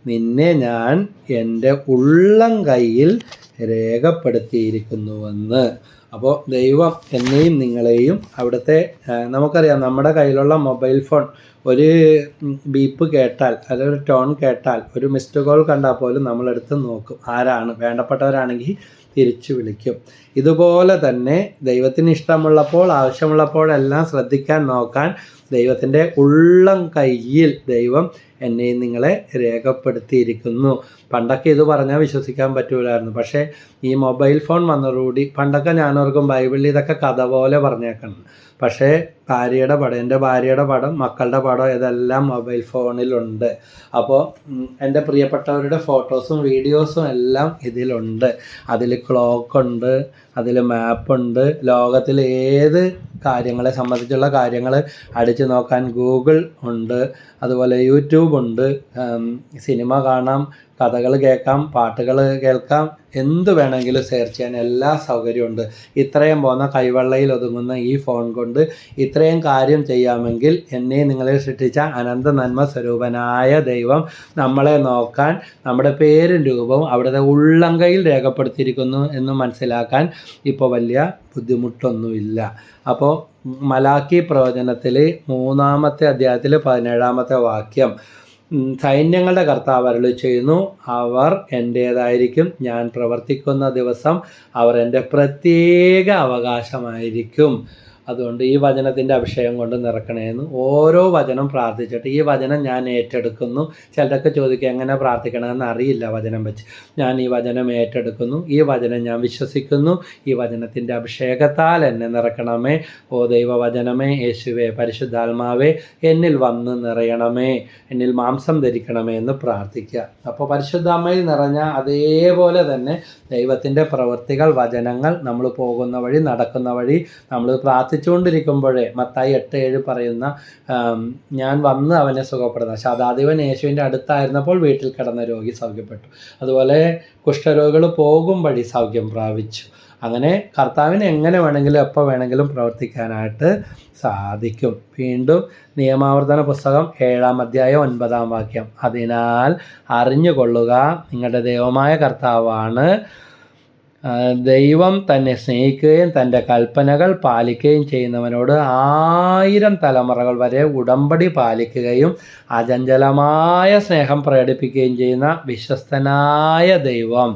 നിന്നെ ഞാൻ എൻ്റെ ഉള്ളം കയ്യിൽ രേഖപ്പെടുത്തിയിരിക്കുന്നുവെന്ന്. അപ്പോൾ ദൈവം എന്നെയും നിങ്ങളെയും അവിടുത്തെ, നമുക്കറിയാം നമ്മുടെ കയ്യിലുള്ള മൊബൈൽ ഫോൺ ഒരു ബീപ്പ് കേട്ടാൽ, അല്ലെങ്കിൽ ഒരു ടോൺ കേട്ടാൽ, ഒരു മിസ്ഡ് കോൾ കണ്ടാൽ പോലും നമ്മളെടുത്ത് നോക്കും ആരാണ്. വേണ്ടപ്പെട്ടവരാണെങ്കിൽ തിരിച്ചു വിളിക്കും. ഇതുപോലെ തന്നെ ദൈവത്തിന് ഇഷ്ടമുള്ളപ്പോൾ, ആവശ്യമുള്ളപ്പോഴെല്ലാം ശ്രദ്ധിക്കാൻ നോക്കാൻ ദൈവത്തിൻ്റെ ഉള്ളം കയ്യിൽ ദൈവം എന്നെയും നിങ്ങളെ രേഖപ്പെടുത്തിയിരിക്കുന്നു. പണ്ടൊക്കെ ഇത് പറഞ്ഞാൽ വിശ്വസിക്കാൻ പറ്റൂലായിരുന്നു. പക്ഷേ ഈ മൊബൈൽ ഫോൺ വന്നതോടുകൂടി, പണ്ടൊക്കെ ഞാനോർക്കും ബൈബിളിൽ ഇതൊക്കെ കഥ പോലെ പറഞ്ഞേക്കണം. പക്ഷേ ഭാര്യയുടെ പടം, എൻ്റെ ഭാര്യയുടെ പടം, മക്കളുടെ പടം, ഇതെല്ലാം മൊബൈൽ ഫോണിലുണ്ട്. അപ്പോൾ എൻ്റെ പ്രിയപ്പെട്ടവരുടെ ഫോട്ടോസും വീഡിയോസും എല്ലാം ഇതിലുണ്ട്. അതിൽ ക്ലോക്കുണ്ട്, അതിൽ മാപ്പുണ്ട്, ലോകത്തിൽ ഏത് കാര്യങ്ങളെ സംബന്ധിച്ചുള്ള കാര്യങ്ങൾ അടിച്ചു നോക്കാൻ ഗൂഗിൾ ഉണ്ട്, അതുപോലെ യൂട്യൂബ് ഉണ്ട്, സിനിമ കാണാം, കഥകൾ കേൾക്കാം, പാട്ടുകൾ കേൾക്കാം, എന്ത് വേണമെങ്കിലും സെർച്ച് ചെയ്യാൻ എല്ലാ സൗകര്യമുണ്ട്. ഇത്രയും പോകുന്ന കൈവെള്ളയിൽ ഒതുങ്ങുന്ന ഈ ഫോൺ കൊണ്ട് ഇത്രയും കാര്യം ചെയ്യാമെങ്കിൽ എന്നെ നിങ്ങളെ സൃഷ്ടിച്ച അനന്ത നന്മ സ്വരൂപനായ ദൈവം നമ്മളെ നോക്കാൻ നമ്മുടെ പേരും രൂപവും അവിടുത്തെ ഉള്ളംകൈയിൽ രേഖപ്പെടുത്തിയിരിക്കുന്നു എന്ന് മനസ്സിലാക്കാൻ ഇപ്പോൾ വലിയ ബുദ്ധിമുട്ടൊന്നുമില്ല. അപ്പോൾ മലാക്കി പ്രവചനത്തിൽ 3-ാമത്തെ അധ്യായത്തിൽ 17-ാമത്തെ വാക്യം, സൈന്യങ്ങളുടെ കർത്താവ് അരുളിച്ചെയ്യുന്നു, അവർ എൻ്റേതായിരിക്കും, ഞാൻ പ്രവർത്തിക്കുന്ന ദിവസം അവർ എൻ്റെ പ്രത്യേക അവകാശമായിരിക്കും. അതുകൊണ്ട് ഈ വചനത്തിൻ്റെ അഭിഷേകം കൊണ്ട് നിറക്കണേന്ന് ഓരോ വചനം പ്രാർത്ഥിച്ചിട്ട് ഈ വചനം ഞാൻ ഏറ്റെടുക്കുന്നു. ചിലരൊക്കെ ചോദിക്കുക എങ്ങനെ പ്രാർത്ഥിക്കണമെന്ന് അറിയില്ല വചനം വെച്ച്. ഞാൻ ഈ വചനം ഏറ്റെടുക്കുന്നു, ഈ വചനം ഞാൻ വിശ്വസിക്കുന്നു, ഈ വചനത്തിൻ്റെ അഭിഷേകത്താൽ എന്നെ നിറക്കണമേ. ഓ ദൈവവചനമേ, യേശുവേ, പരിശുദ്ധാത്മാവേ, എന്നിൽ വന്ന് നിറയണമേ, എന്നിൽ മാംസം ധരിക്കണമേ എന്ന് പ്രാർത്ഥിക്കുക. അപ്പോൾ പരിശുദ്ധാത്മാവിൽ നിറഞ്ഞ അതേപോലെ തന്നെ ദൈവത്തിൻ്റെ പ്രവൃത്തികൾ, വചനങ്ങൾ നമ്മൾ പോകുന്ന വഴി, നടക്കുന്ന വഴി നമ്മൾ പ്രാർത്ഥിച്ചുകൊണ്ടിരിക്കുമ്പോഴേ മത്തായി 8:7 പറയുന്ന, ഞാൻ വന്ന് അവനെ സുഖപ്പെടുന്ന, ശതാധിപൻ യേശുവിൻ്റെ അടുത്തായിരുന്നപ്പോൾ വീട്ടിൽ കിടന്ന രോഗി സൗഖ്യപ്പെട്ടു. അതുപോലെ കുഷ്ഠരോഗികൾ പോകും വഴി സൗഖ്യം പ്രാപിച്ചു. അങ്ങനെ കർത്താവിന് എങ്ങനെ വേണമെങ്കിലും എപ്പോൾ വേണമെങ്കിലും പ്രവർത്തിക്കാനായിട്ട് സാധിക്കും. വീണ്ടും നിയമാവർത്തന പുസ്തകം 7-ാം അധ്യായം 9-ാം വാക്യം, അതിനാൽ അറിഞ്ഞുകൊള്ളുക, നിങ്ങളുടെ ദൈവമായ കർത്താവാണ്. ദൈവം തന്നെ സ്നേഹിക്കുകയും തൻ്റെ കൽപ്പനകൾ പാലിക്കുകയും ചെയ്യുന്നവനോട് 1000 തലമുറകൾ വരെ ഉടമ്പടി പാലിക്കുകയും അചഞ്ചലമായ സ്നേഹം പ്രകടിപ്പിക്കുകയും ചെയ്യുന്ന വിശ്വസ്തനായ ദൈവം.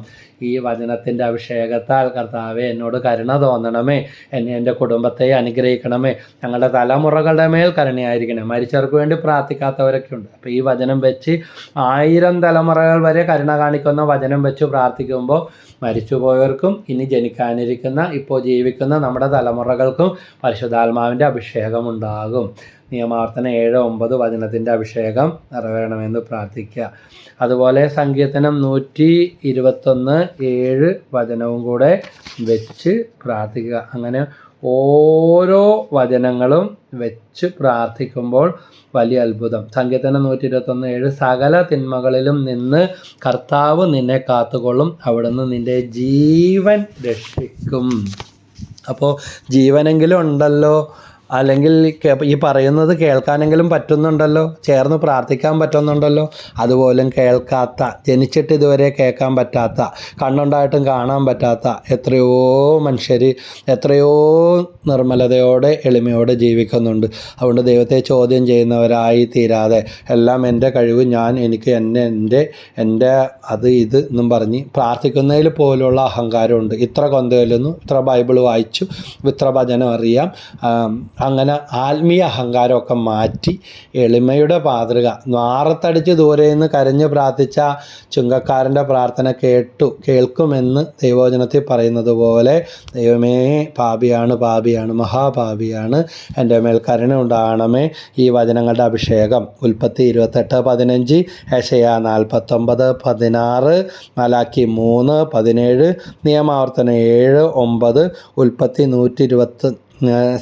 ഈ വചനത്തിൻ്റെ അഭിഷേകത്താൽ കർത്താവെ എന്നോട് കരുണ തോന്നണമേ, എന്നെ എൻ്റെ കുടുംബത്തെ അനുഗ്രഹിക്കണമേ, ഞങ്ങളുടെ തലമുറകളുടെ മേൽ കരുണയായിരിക്കണേ. മരിച്ചവർക്ക് വേണ്ടി പ്രാർത്ഥിക്കാത്തവരൊക്കെ ഉണ്ട്. അപ്പോൾ ഈ വചനം വെച്ച് 1000 തലമുറകൾ വരെ കരുണ കാണിക്കുന്ന വചനം വെച്ച് പ്രാർത്ഥിക്കുമ്പോൾ മരിച്ചുപോയവർക്കും ഇനി ജനിക്കാനിരിക്കുന്ന ഇപ്പോൾ ജീവിക്കുന്ന നമ്മുടെ തലമുറകൾക്കും പരിശുദ്ധാത്മാവിൻ്റെ അഭിഷേകമുണ്ടാകും. നിയമാവർത്തനം 7-9 വചനത്തിൻ്റെ അഭിഷേകം നിറവേറണമെന്ന് പ്രാർത്ഥിക്കുക. അതുപോലെ സങ്കീർത്തനം 121:7 വചനവും കൂടെ വെച്ച് പ്രാർത്ഥിക്കുക. അങ്ങനെ ഓരോ വചനങ്ങളും വെച്ച് പ്രാർത്ഥിക്കുമ്പോൾ വലിയ അത്ഭുതം. സങ്കീർത്തനം 121:7, സകല തിന്മകളിലും നിന്ന് കർത്താവ് നിന്നെ കാത്തുകൊള്ളും, അവിടുന്ന് നിൻ്റെ ജീവൻ രക്ഷിക്കും. അപ്പോൾ ജീവനെങ്കിലും ഉണ്ടല്ലോ, അല്ലെങ്കിൽ ഈ പറയുന്നത് കേൾക്കാനെങ്കിലും പറ്റുന്നുണ്ടല്ലോ, ചേർന്ന് പ്രാർത്ഥിക്കാൻ പറ്റുന്നുണ്ടല്ലോ. അതുപോലും കേൾക്കാത്ത, ജനിച്ചിട്ട് ഇതുവരെ കേൾക്കാൻ പറ്റാത്ത, കണ്ണുണ്ടായിട്ടും കാണാൻ പറ്റാത്ത എത്രയോ മനുഷ്യർ എത്രയോ നിർമ്മലതയോടെ എളിമയോടെ ജീവിക്കുന്നുണ്ട്. അതുകൊണ്ട് ദൈവത്തെ ചോദ്യം ചെയ്യുന്നവരായി തീരാതെ എല്ലാം എൻ്റെ കഴിവ്, ഞാൻ, എനിക്ക്, എൻ്റെ അത് ഇത് എന്നും പറഞ്ഞ് പ്രാർത്ഥിക്കുന്നതിൽ പോലുള്ള അഹങ്കാരമുണ്ട്. ഇത്ര കൊന്തയിലൊന്നും, ഇത്ര ബൈബിൾ വായിച്ചു, ഇത്ര ഭജനം അറിയാം, അങ്ങനെ ആത്മീയ അഹങ്കാരമൊക്കെ മാറ്റി എളിമയുടെ മാതൃക. നാറത്തടിച്ച് ദൂരെ നിന്ന് കരഞ്ഞ് പ്രാർത്ഥിച്ച ചുങ്കക്കാരൻ്റെ പ്രാർത്ഥന കേൾക്കുമെന്ന് ദൈവവചനത്തിൽ പറയുന്നത് പോലെ, ദൈവമേ പാപിയാണ്, മഹാപാപിയാണ്, എൻ്റെ മേൽ കരുണ ഉണ്ടാകണമേ. ഈ വചനങ്ങളുടെ അഭിഷേകം ഉൽപ്പത്തി 28:15, യെശയ്യാ 49:16, മലാക്കി 3:17, നിയമാവർത്തനം 7:9, ഉൽപ്പത്തി 120,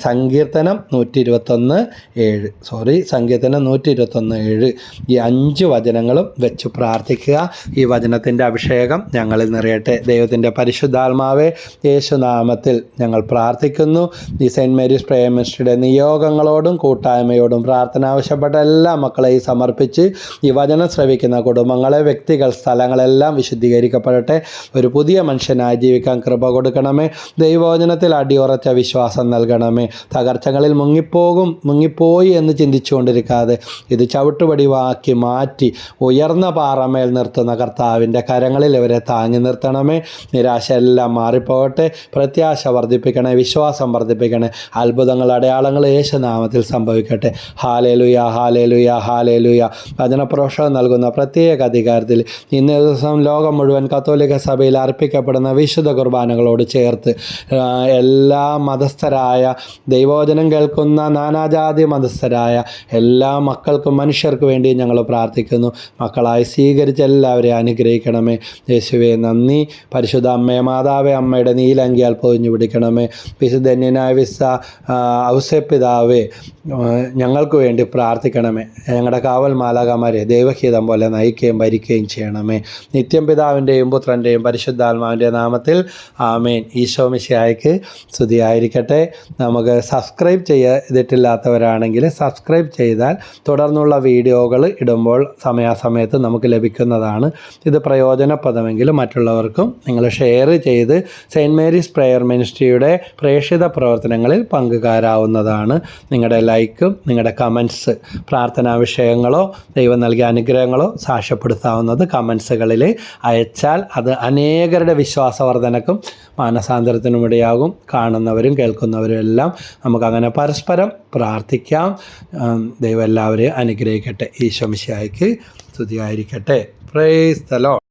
സങ്കീർത്തനം 121:7 ഈ 5 വചനങ്ങളും വെച്ച് പ്രാർത്ഥിക്കുക. ഈ വചനത്തിൻ്റെ അഭിഷേകം ഞങ്ങളിൽ നിറയട്ടെ. ദൈവത്തിൻ്റെ പരിശുദ്ധാത്മാവേ, യേശുനാമത്തിൽ ഞങ്ങൾ പ്രാർത്ഥിക്കുന്നു. ഈ സെൻറ്റ് മേരീസ് പ്രേയർ മിനിസ്ട്രിയുടെ നിയോഗങ്ങളോടും കൂട്ടായ്മയോടും പ്രാർത്ഥന ആവശ്യപ്പെട്ട എല്ലാ മക്കളെയും സമർപ്പിച്ച് ഈ വചനം ശ്രവിക്കുന്ന കുടുംബങ്ങളെ, വ്യക്തികൾ, സ്ഥലങ്ങളെല്ലാം വിശുദ്ധീകരിക്കപ്പെടട്ടെ. ഒരു പുതിയ മനുഷ്യനായി ജീവിക്കാൻ കൃപ കൊടുക്കണമേ. ദൈവവചനത്തിൽ അടിയുറച്ച വിശ്വാസം നൽകണമേ. തകർച്ചകളിൽ മുങ്ങിപ്പോയി എന്ന് ചിന്തിച്ചുകൊണ്ടിരിക്കാതെ ഇത് ചവിട്ടുപടിവാക്കി മാറ്റി ഉയർന്ന പാറമേൽ നിർത്തുന്ന കർത്താവിൻ്റെ കരങ്ങളിൽ ഇവരെ താങ്ങി നിർത്തണമേ. നിരാശ എല്ലാം മാറിപ്പോകട്ടെ. പ്രത്യാശ വർദ്ധിപ്പിക്കണേ, വിശ്വാസം വർദ്ധിപ്പിക്കണേ. അത്ഭുതങ്ങൾ, അടയാളങ്ങൾ യേശുനാമത്തിൽ സംഭവിക്കട്ടെ. Hallelujah, hallelujah, hallelujah. വചനപ്രോത്സാഹനം നൽകുന്ന പ്രത്യേക അധികാരത്തിൽ ഇന്നേ ദിവസം ലോകം മുഴുവൻ കത്തോലിക്ക സഭയിൽ അർപ്പിക്കപ്പെടുന്ന വിശുദ്ധ കുർബാനകളോട് ചേർത്ത് എല്ലാ മതസ്ഥരായ, ദൈവവചനം കേൾക്കുന്ന നാനാജാതി മതസ്ഥരായ എല്ലാ മക്കൾക്കും മനുഷ്യർക്ക് വേണ്ടി ഞങ്ങൾ പ്രാർത്ഥിക്കുന്നു. മക്കളായി സ്വീകരിച്ച് എല്ലാവരെയും അനുഗ്രഹിക്കണമേ. യേശുവേ നന്ദി. പരിശുദ്ധ അമ്മയെ, മാതാവേ, അമ്മയുടെ നീലങ്കിയാൽ പൊതിഞ്ഞു പിടിക്കണമേ. വിശുദ്ധന്യനായ ഔസേപ്പിതാവേ, ഞങ്ങൾക്ക് വേണ്ടി പ്രാർത്ഥിക്കണമേ. ഞങ്ങളുടെ കാവൽ മാലാഖമാരെ ദൈവഹിതം പോലെ നയിക്കുകയും ഭരിക്കുകയും ചെയ്യണമേ. നിത്യം പിതാവിൻ്റെയും പുത്രൻ്റെയും പരിശുദ്ധാത്മാവിൻ്റെ നാമത്തിൽ ആമേൻ. ഈശോ മിശിഹായ്ക്ക് സ്തുതിയായിരിക്കട്ടെ. നമുക്ക് സബ്സ്ക്രൈബ് ചെയ്തിട്ടില്ലാത്തവരാണെങ്കിൽ സബ്സ്ക്രൈബ് ചെയ്താൽ തുടർന്നുള്ള വീഡിയോകൾ ഇടുമ്പോൾ സമയാസമയത്ത് നമുക്ക് ലഭിക്കുന്നതാണ്. ഇത് പ്രയോജനപ്രദമെങ്കിൽ മറ്റുള്ളവർക്കും നിങ്ങൾ ഷെയർ ചെയ്ത് സെയിൻറ്റ് മേരീസ് പ്രെയർ മിനിസ്ട്രിയുടെ പ്രേക്ഷിത പ്രവർത്തനങ്ങളിൽ പങ്കുകാരാവുന്നതാണ്. നിങ്ങളുടെ ലൈക്കും നിങ്ങളുടെ കമൻസ് പ്രാർത്ഥനാ വിഷയങ്ങളോ ദൈവം നൽകിയ അനുഗ്രഹങ്ങളോ സാക്ഷ്യപ്പെടുത്താവുന്നത് കമൻസുകളിൽ അയച്ചാൽ അത് അനേകരുടെ വിശ്വാസവർദ്ധനക്കും മാനസാന്തരത്തിനും ഇടയാകും. കാണുന്നവരും കേൾക്കുന്നവരും എല്ലാം നമുക്കങ്ങനെ പരസ്പരം പ്രാർത്ഥിക്കാം. ദൈവം എല്ലാവരെയും അനുഗ്രഹിക്കട്ടെ. ഈശോ മിശിഹായ്ക്ക് സ്തുതിയായിരിക്കട്ടെ. Praise the Lord.